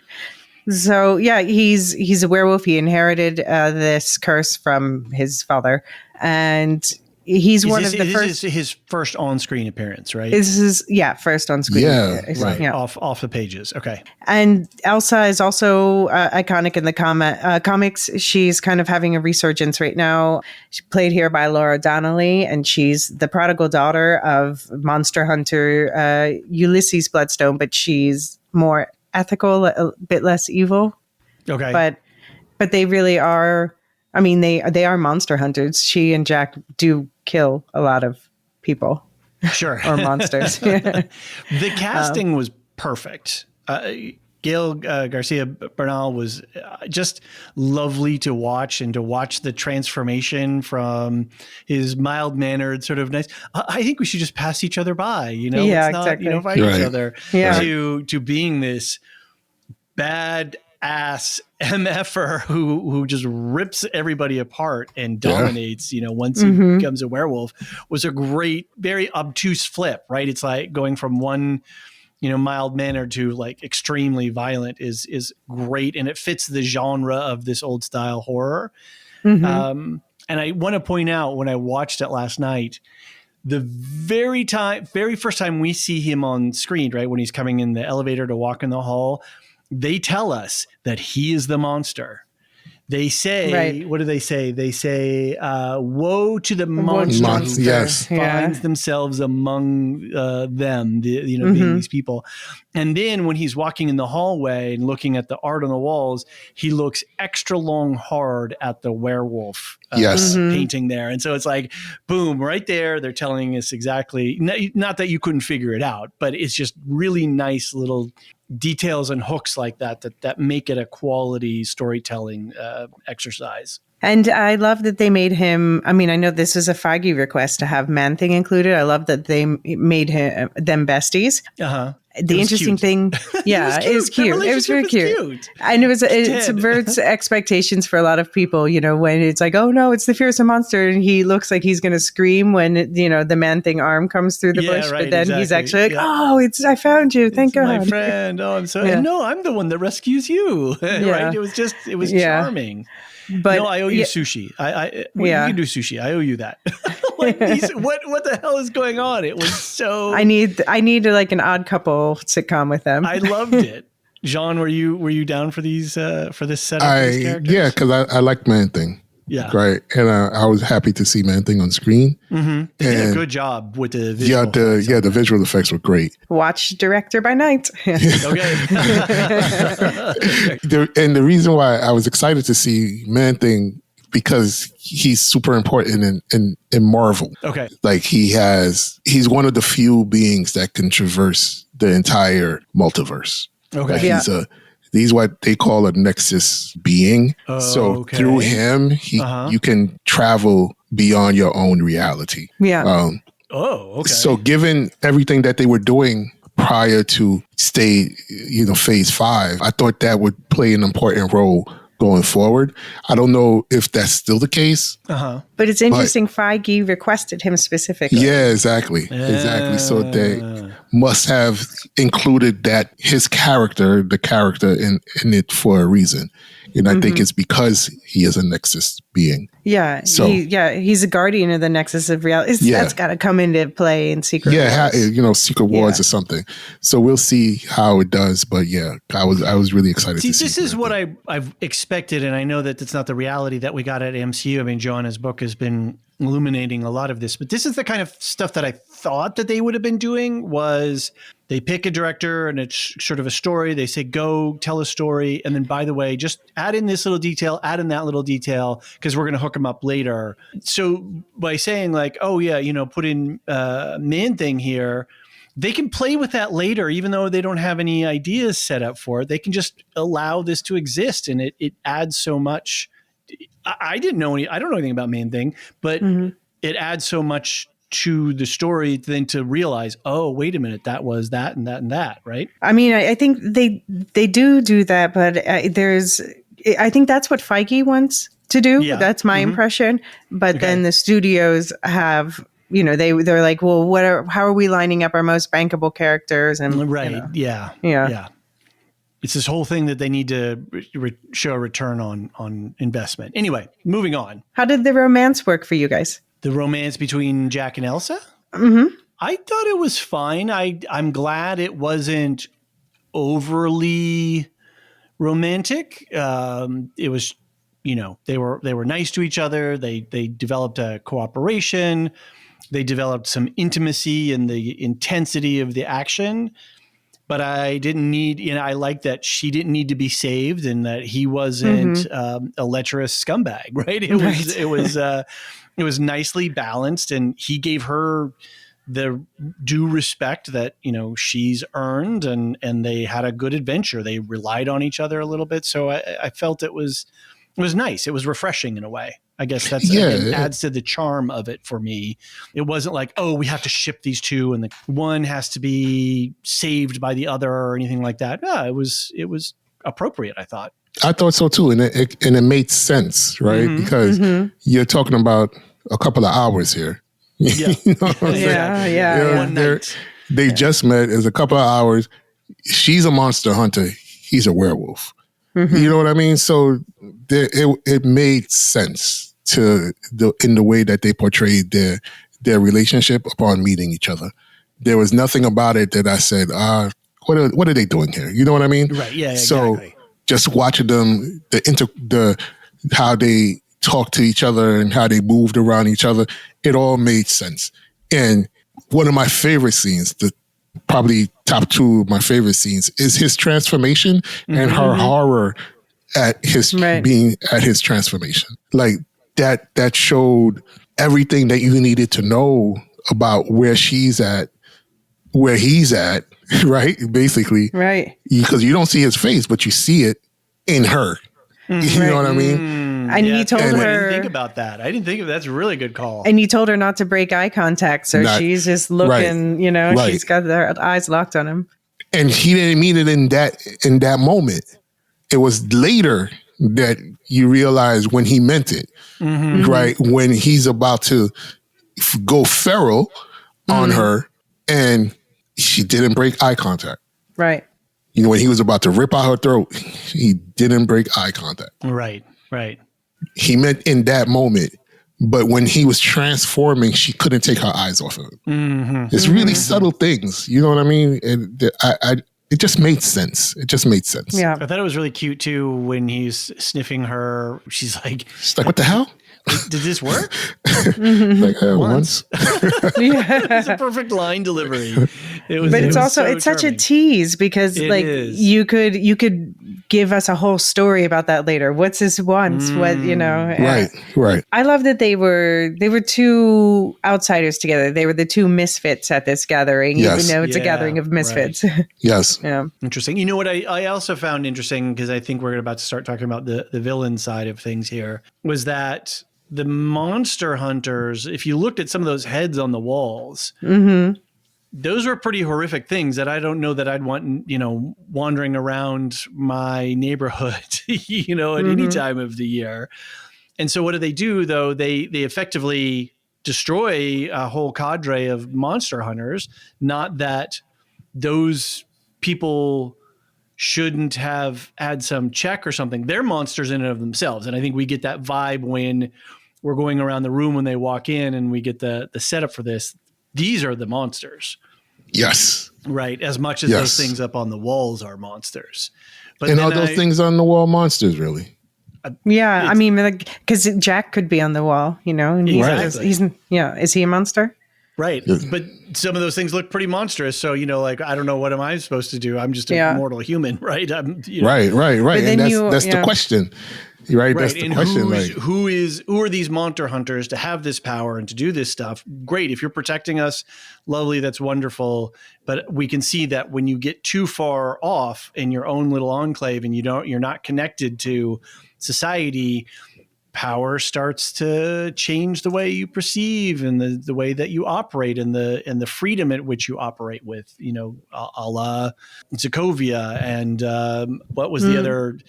So yeah, he's a werewolf. He inherited this curse from his father, and he's his first on-screen appearance, right? This is first on screen. Yeah, right. Yeah. Off the pages. Okay. And Elsa is also iconic in the comics. She's kind of having a resurgence right now. She's played here by Donnelly, and she's the prodigal daughter of monster hunter Elysia Bloodstone, but she's more ethical, a bit less evil. Okay. But they really are. I mean, they are monster hunters. She and Jack do kill a lot of people. Sure. Or monsters. The casting was perfect. Gael García Bernal was just lovely to watch, and to watch the transformation from his mild-mannered, sort of nice, I think we should just pass each other by, Yeah, let's not, exactly. fight each other, Yeah. to being this bad ass MFer who just rips everybody apart and dominates, once he becomes a werewolf, was a great, very obtuse flip, right? It's like going from one, mild mannered to like extremely violent is great. And it fits the genre of this old style horror. And I want to point out, when I watched it last night, the very first time we see him on screen, right, when he's coming in the elevator to walk in the hall, they tell us that he is the monster. They say, right. What do they say? They say, woe to the monster who finds themselves among them, being these people. And then when he's walking in the hallway and looking at the art on the walls, he looks extra long hard at the werewolf painting there. And so it's like, boom, right there. They're telling us exactly, not that you couldn't figure it out, but it's just really nice little details and hooks like that make it a quality storytelling exercise. And I love that they made him, I mean, I know this is a Feige request to have Man-Thing included. I love that they made them besties. The interesting thing, it was cute. It was very cute. And it subverts expectations for a lot of people, when it's like, oh no, it's the fearsome monster, and he looks like he's going to scream when, the Man-Thing arm comes through the bush, but then he's actually like, oh, I found you, thank God. My friend, oh, I'm so, no, I'm the one that rescues you, right? It was charming. But no, I owe you sushi. You can do sushi. I owe you that. What the hell is going on? It was so. I need like an Odd Couple sitcom with them. I loved it. Jean, were you down for these for this setup? Of these characters? Yeah, because I like Man-Thing. Yeah. Right. And I was happy to see Man-Thing on screen. They did a good job with the visual effects. The visual effects were great. Watch Director by Night. Okay. And the reason why I was excited to see Man-Thing, because he's super important in Marvel. Okay. Like he's one of the few beings that can traverse the entire multiverse. Okay. Like he's what they call a nexus being. So through him, you can travel beyond your own reality. Yeah. Okay. So given everything that they were doing prior to phase 5, I thought that would play an important role going forward. I don't know if that's still the case. But it's interesting, Feige requested him specifically. Yeah, exactly. So they must have included his character, the character in it for a reason. And I think it's because he is a Nexus being. Yeah. So he's a guardian of the Nexus of reality. That's got to come into play in Secret Wars. Secret Wars or something. So we'll see how it does. But I was really excited to see. This is what I've expected, and I know that it's not the reality that we got at MCU. I mean, Joanna's book has been illuminating a lot of this, but this is the kind of stuff that I thought that they would have been doing. Was they pick a director and it's sort of a story. They say, go tell a story. And then, by the way, just add in this little detail, add in that little detail, because we're going to hook them up later. So by saying like, oh yeah, put in Man-Thing here, they can play with that later, even though they don't have any ideas set up for it. They can just allow this to exist, and it adds so much. I don't know anything about Main Thing, but it adds so much to the story then to realize, oh, wait a minute, that was that and that and that, right? I mean, I think they do that, but I think that's what Feige wants to do. Yeah. That's my impression. But then the studios have, they're like, well, how are we lining up our most bankable characters? And right, yeah. It's this whole thing that they need to show a return on investment. Anyway, moving on. How did the romance work for you guys? The romance between Jack and Elsa? Mm-hmm. I thought it was fine. I'm glad it wasn't overly romantic. It was, they were nice to each other. They developed a cooperation. They developed some intimacy in the intensity of the action. But I didn't need, I like that she didn't need to be saved and that he wasn't a lecherous scumbag, right? It was nicely balanced, and he gave her the due respect that, she's earned, and they had a good adventure. They relied on each other a little bit. So I felt it was nice. It was refreshing in a way. I guess it adds to the charm of it for me. It wasn't like, oh, we have to ship these two and the one has to be saved by the other or anything like that. No, it was appropriate, I thought. I thought so too, and it made sense, right? Because you're talking about a couple of hours here. Yeah, One night. They just met as a couple of hours. She's a monster hunter. He's a werewolf. You know what I mean? So it made sense in the way that they portrayed their relationship upon meeting each other. There was nothing about it that I said, what are they doing here? You know what I mean? Right. Yeah. So exactly. Just watching them, how they talked to each other and how they moved around each other, it all made sense. And one of my favorite scenes, probably top two of my favorite scenes, is his transformation and her horror at his being at his transformation. Like that showed everything that you needed to know about where she's at, where he's at, right? Basically. Right. Because you don't see his face, but you see it in her. You know what I mean? And he told her. I didn't think about that. That's a really good call. And he told her not to break eye contact. So she's just looking, she's got her eyes locked on him. And he didn't mean it in that moment. It was later that you realize when he meant it, right? When he's about to go feral on her and she didn't break eye contact. Right. When he was about to rip out her throat, he didn't break eye contact. Right. He meant in that moment. But when he was transforming, she couldn't take her eyes off of him. It's really subtle things. You know what I mean? And it just made sense. Yeah. I thought it was really cute too when he's sniffing her. She's like, what the hell? Did this work? Like once. It's a perfect line delivery. It's such a tease because you could give us a whole story about that later. What's this once? What Right. I love that they were two outsiders together. They were the two misfits at this gathering, even though it's a gathering of misfits. Right. Yes. Yeah. Interesting. You know what I also found interesting, because I think we're about to start talking about the villain side of things here, was that the monster hunters, if you looked at some of those heads on the walls, those were pretty horrific things that I don't know that I'd want, wandering around my neighborhood, at any time of the year. And so what do, though? They effectively destroy a whole cadre of monster hunters. Not that those people shouldn't have had some check or something. They're monsters in and of themselves. And I think we get that vibe when we're going around the room when they walk in and we get the setup for this. These are the monsters. Yes. Right. As much as those things up on the walls are monsters. But and are those things on the wall monsters, really? Yeah. I mean, because Jack could be on the wall, and exactly. Is he a monster? Right. Yeah. But some of those things look pretty monstrous. So, I don't know, what am I supposed to do? I'm just a mortal human, right? Right. And that's the question. Right. That's the and question. who are these monster hunters to have this power and to do this stuff? Great. If you're protecting us, lovely. That's wonderful. But we can see that when you get too far off in your own little enclave and you're not connected to society, power starts to change the way you perceive and the way that you operate and the freedom at which you operate with, a la Sokovia and what was the other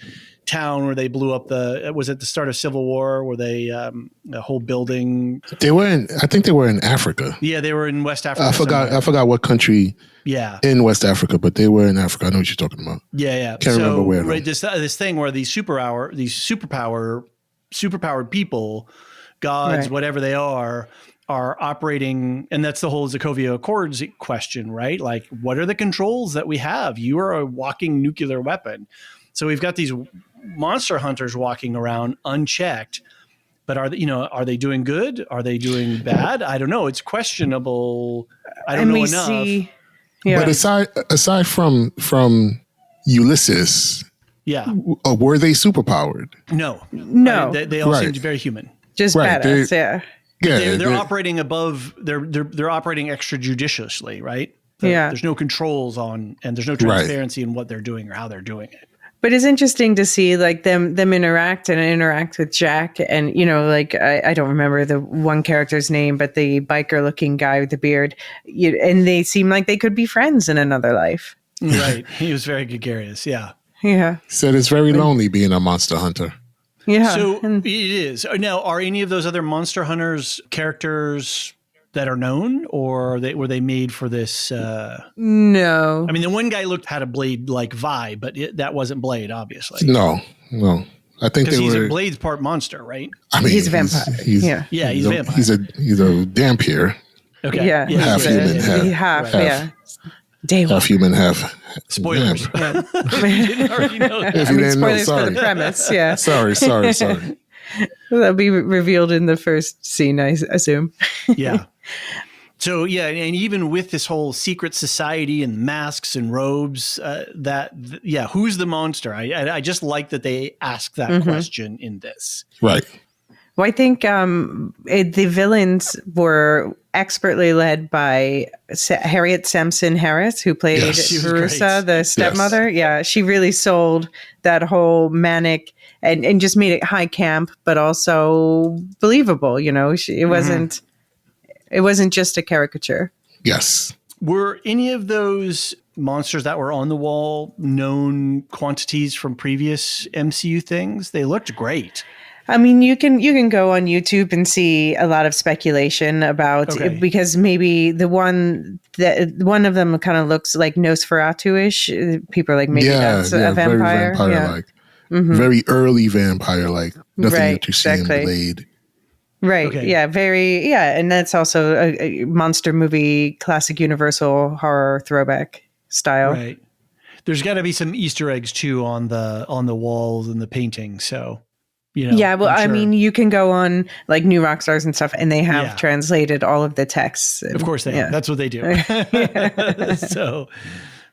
town where they blew up was it the start of Civil War where they the whole building? I think they were in Africa. Yeah, they were in West Africa. I forgot what country. Yeah, in West Africa, but they were in Africa. I know what you're talking about. Yeah. Can't remember where. Right, this thing where these superpowered people, gods, right, whatever they are operating. And that's the whole Sokovia Accords question, right? Like, what are the controls that we have? You are a walking nuclear weapon. So we've got these monster hunters walking around unchecked, but are they doing good? Are they doing bad? I don't know. It's questionable. I don't know enough. But aside from Ulysses, were they superpowered? No. They all seemed very human. Just badass, They're operating above. They're operating extrajudiciously, right? There's no controls on, and there's no transparency in what they're doing or how they're doing it. But it's interesting to see like them interact with Jack, and I don't remember the one character's name, but the biker looking guy with the beard, and they seem like they could be friends in another life. Right, he was very gregarious. Yeah. Said it's very lonely being a monster hunter. Yeah. So it is. Now, are any of those other Monster Hunters characters that are known, or were they made for this? No. I mean, the one guy had a Blade-like vibe, but that wasn't Blade, obviously. No. I think he's a Blade's part monster, right? I mean, he's a vampire. He's a vampire. He's a Dampier. Okay. Yeah. Half human, half human, half. Spoilers. Yeah. Didn't already know that. If you didn't know, spoilers for the premise. Yeah. Sorry. That'll be revealed in the first scene, I assume. Yeah. So, and even with this whole secret society and masks and robes, who's the monster? I just like that they ask that question in this. Right. Well, I think the villains were expertly led by Harriet Sampson Harris, who played Verussa, the stepmother. Yes. Yeah, she really sold that whole manic and just made it high camp, but also believable. It wasn't just a caricature. Yes. Were any of those monsters that were on the wall known quantities from previous MCU things? They looked great. I mean, you can go on YouTube and see a lot of speculation about because maybe one of them kind of looks like Nosferatu-ish. People are like, maybe that's a vampire. Very vampire-like. Very early vampire-like. Nothing that you see in Blade. Right. Okay. Yeah. Very. Yeah. And that's also a monster movie, classic Universal horror throwback style. Right. There's got to be some Easter eggs too on the walls and the painting. So. Yeah, well, I mean, you can go on like New Rockstars and stuff, and they have translated all of the texts. Of course they have. That's what they do. So,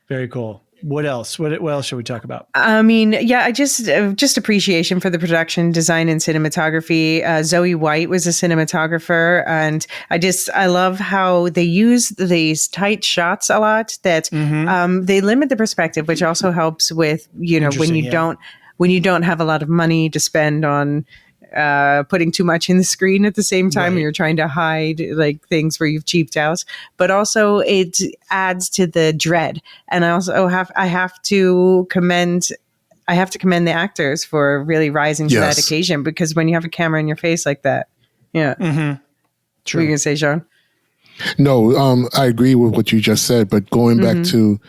very cool. What else? What else should we talk about? I mean, I just appreciation for the production design and cinematography. Zoe White was a cinematographer, and I love how they use these tight shots a lot. That they limit the perspective, which also helps with when you don't have a lot of money to spend on putting too much in the screen at the same time, and you're trying to hide like things where you've cheaped out, but also it adds to the dread. And I also have to commend the actors for really rising to that occasion, because when you have a camera in your face like that, True. What are you gonna say, Sean? No, I agree with what you just said, but going back to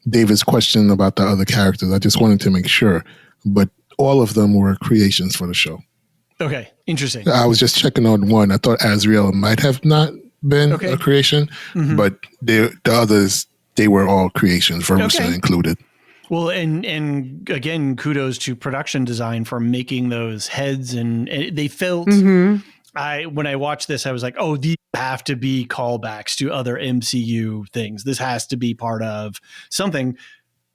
David's question about the other characters, I just wanted to make sure, but all of them were creations for the show. Okay, interesting. I was just checking on one. I thought Azrael might have not been a creation, but the others, they were all creations, Verussa included. Well, and again, kudos to production design for making those heads, and they felt. When I watched this, I was like, oh, these have to be callbacks to other MCU things. This has to be part of something,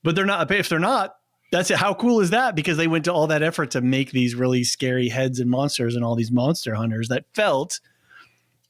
but they're not. If they're not, That's it. How cool is that? Because they went to all that effort to make these really scary heads and monsters and all these monster hunters that felt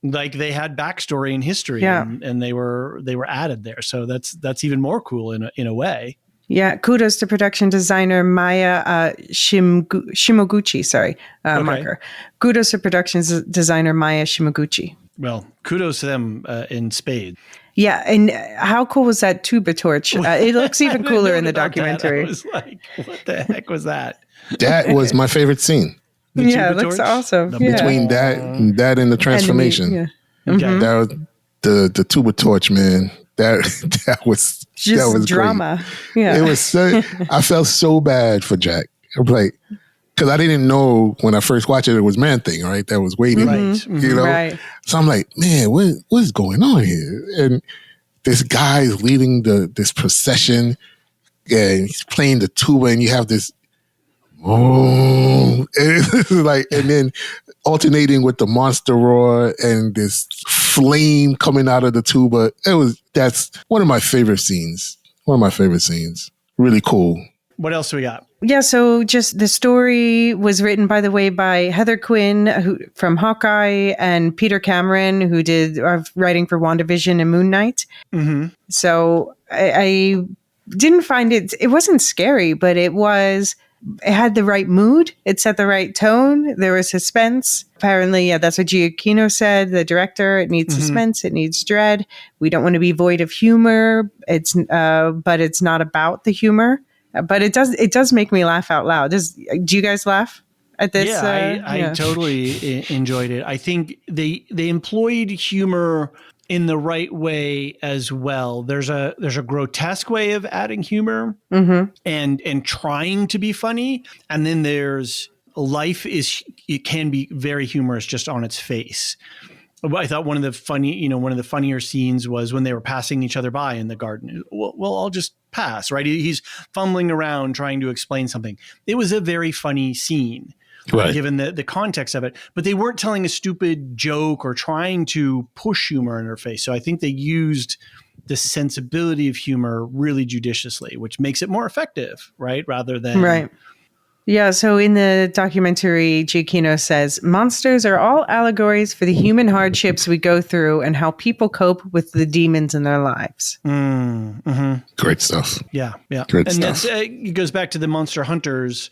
like they had backstory and history, and they were added there. So that's even more cool in a way. Yeah, kudos to production designer Maya Shimoguchi. Marker. Kudos to production designer Maya Shimoguchi. Well, kudos to them in spades. Yeah, and how cool was that tuba torch? It looks even cooler in the documentary. I was like, what the heck was that? That was my favorite scene. Yeah, it looks awesome. Between that and the transformation. Mm-hmm. That was the tuba torch, man. That was drama. Great. Yeah, it was. I felt so bad for Jack. I'm like, because I didn't know when I first watched it was Man-Thing, right? That was waiting, you know. Right. So I'm like, man, what is going on here? And this guy is leading this procession, and he's playing the tuba, and you have this, and then alternating with the monster roar and this flame coming out of the tuba. That's one of my favorite scenes. Really cool. What else do we got? Yeah, so just the story was written, by the way, by Heather Quinn from Hawkeye and Peter Cameron, who did writing for WandaVision and Moon Knight. Mm-hmm. So I didn't find it wasn't scary, but it had the right mood. It set the right tone. There was suspense. Apparently, that's what Giacchino said, the director. It needs suspense. It needs dread. We don't want to be void of humor. But it's not about the humor. But it does make me laugh out loud. Do you guys laugh at this? Yeah, I totally enjoyed it. I think they employed humor in the right way as well. There's a grotesque way of adding humor and trying to be funny, and then there's it can be very humorous just on its face. I thought one of the funnier scenes was when they were passing each other by in the garden. Well, I'll just pass, right? He's fumbling around trying to explain something. It was a very funny scene, right, given the context of it. But they weren't telling a stupid joke or trying to push humor in her face. So I think they used the sensibility of humor really judiciously, which makes it more effective, right? Rather than... Right. Yeah, so in the documentary, Giacchino says, monsters are all allegories for the human hardships we go through and how people cope with the demons in their lives. Great stuff. Yeah. Great stuff. It goes back to the monster hunters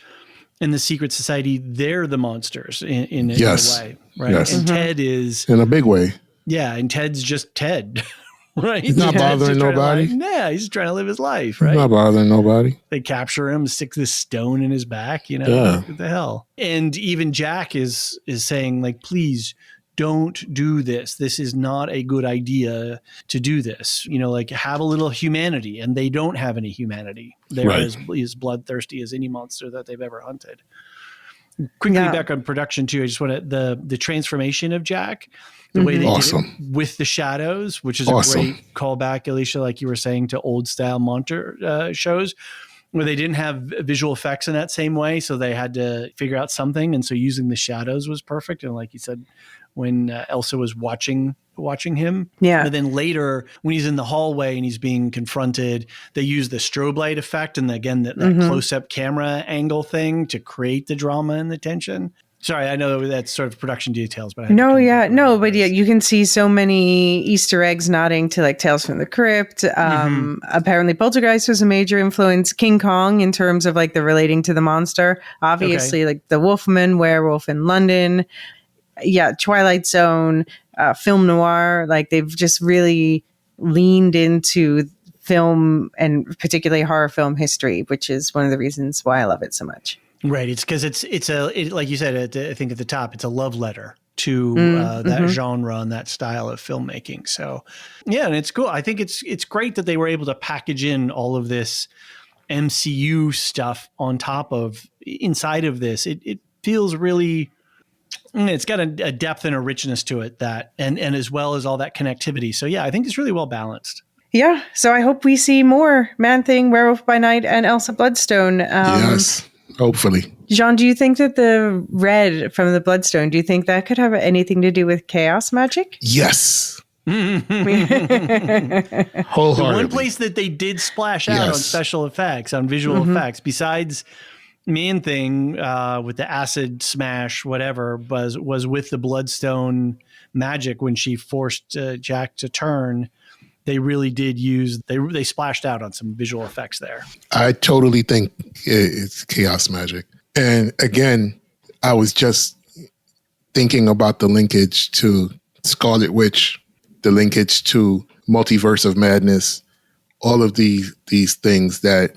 in the secret society. They're the monsters in a way, right? Yes. And Ted is... in a big way. Yeah, and Ted's just Ted. Right. He's not bothering nobody. He's just trying to live his life, right? He's not bothering nobody. They capture him, stick this stone in his back, what the hell? And even Jack is saying, like, please don't do this. This is not a good idea to do this. Like, have a little humanity. And they don't have any humanity. They're as bloodthirsty as any monster that they've ever hunted. Quickly back on production too. I just want to the transformation of Jack, the way they did it with the shadows, which is a great callback, Elysia, like you were saying, to old style monster shows where they didn't have visual effects in that same way. So they had to figure out something. And so using the shadows was perfect. And like you said, when Elsa was watching him. Yeah. And then later when he's in the hallway and he's being confronted, they use the strobe light effect. And again, that close-up camera angle thing to create the drama and the tension. Sorry, I know that's sort of production details, but you can see so many Easter eggs nodding to like Tales from the Crypt. Apparently Poltergeist was a major influence. King Kong in terms of like the relating to the monster, obviously like the Wolfman, Werewolf in London. Yeah. Twilight Zone, film noir. Like they've just really leaned into film and particularly horror film history, which is one of the reasons why I love it so much. Right. It's because it's like you said, I think at the top, it's a love letter to that genre and that style of filmmaking. So, yeah, and it's cool. I think it's great that they were able to package in all of this MCU stuff on top of inside of this. It feels really, it's got a depth and a richness to it and as well as all that connectivity. So, yeah, I think it's really well balanced. Yeah. So I hope we see more Man-Thing, Werewolf by Night, and Elsa Bloodstone. Yes. Hopefully. Jean, do you think that the red from the Bloodstone, do you think that could have anything to do with chaos magic? Yes. The Wholeheartedly. one place that they did splash out on special effects, on visual effects, besides Man-Thing with the acid smash, whatever, was with the Bloodstone magic when she forced Jack to turn. They really did use, they splashed out on some visual effects there. I totally think it's chaos magic. And again, I was just thinking about the linkage to Scarlet Witch, the linkage to Multiverse of Madness, all of these things that,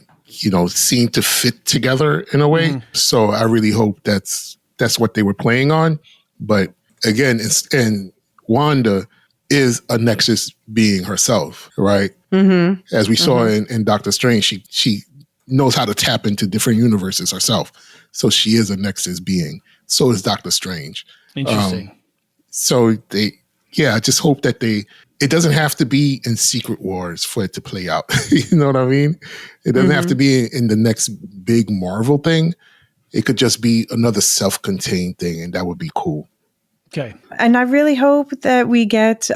seem to fit together in a way. So I really hope that's what they were playing on. But again, and Wanda is a Nexus being herself, right? As we saw in Doctor Strange, she knows how to tap into different universes herself. So she is a Nexus being. So is Doctor Strange. Interesting. I just hope that it doesn't have to be in Secret Wars for it to play out. You know what I mean? It doesn't have to be in the next big Marvel thing. It could just be another self-contained thing, and that would be cool. Okay. And I really hope that we get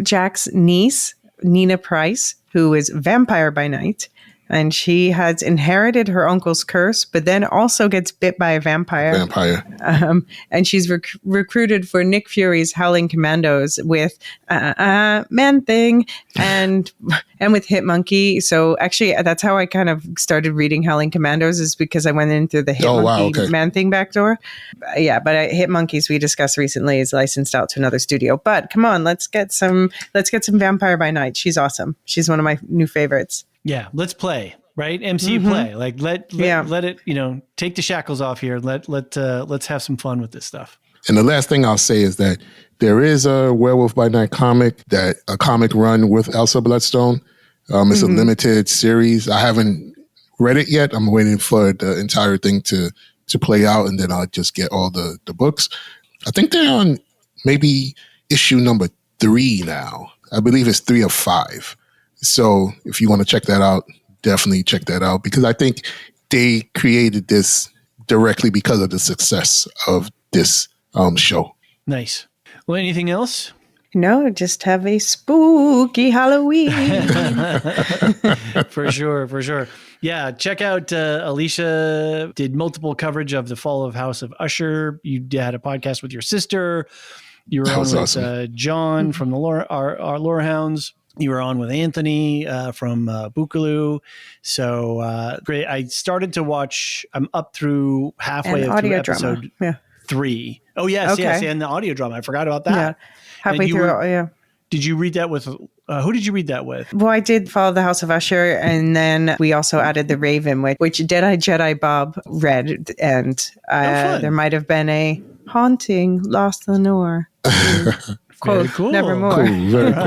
Jack's niece, Nina Price, who is vampire by night. And she has inherited her uncle's curse, but then also gets bit by a vampire. And she's recruited for Nick Fury's Howling Commandos with Man-Thing and with Hit Monkey. So actually, that's how I kind of started reading Howling Commandos, is because I went in through the Hit Monkey Man-Thing backdoor. But Hit Monkeys, we discussed recently, is licensed out to another studio. But come on, let's get some Vampire by Night. She's awesome. She's one of my new favorites. Yeah, let's play, right? MCU play. Like let it, take the shackles off here. Let's have some fun with this stuff. And the last thing I'll say is that there is a Werewolf by Night comic run with Elsa Bloodstone. It's a limited series. I haven't read it yet. I'm waiting for the entire thing to play out, and then I'll just get all the books. I think they're on maybe issue number 3 now. I believe it's 3 of 5. So if you want to check that out, definitely check that out, because I think they created this directly because of the success of this show. Nice. Well, anything else? No, just have a spooky Halloween. For sure. Yeah, check out Elysia did multiple coverage of the Fall of House of Usher. You had a podcast with your sister. You were on with awesome. John from our Lorehounds. You were on with Anthony from Bookaloo. So great. I started to watch, I'm up through halfway through episode 3. Oh, yes, yes. And the audio drama. I forgot about that. Yeah. Halfway through, Did you read that with, who did you read that with? Well, I did follow the House of Usher, and then we also added The Raven, which Jedi Bob read, and there might have been a haunting Lost Lenore. Very cool. Nevermore. Cool. Very cool.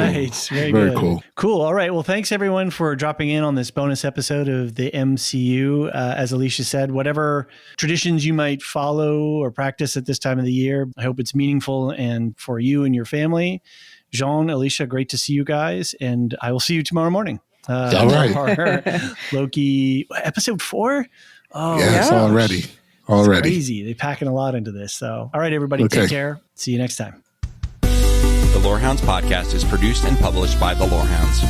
Very cool. Cool. All right. Well, thanks everyone for dropping in on this bonus episode of the MCU. As Elysia said, whatever traditions you might follow or practice at this time of the year, I hope it's meaningful and for you and your family. Jean, Elysia, great to see you guys, and I will see you tomorrow morning. All right. Loki, episode 4? Oh, yes, already. It's crazy. They're packing a lot into this. So, all right, everybody, take care. See you next time. The Lorehounds podcast is produced and published by The Lorehounds.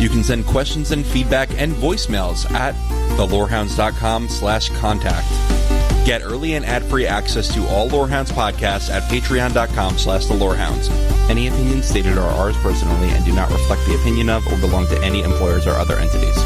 You can send questions and feedback and voicemails at thelorehounds.com/contact. Get early and ad-free access to all Lorehounds podcasts at patreon.com/thelorehounds. Any opinions stated are ours personally and do not reflect the opinion of or belong to any employers or other entities.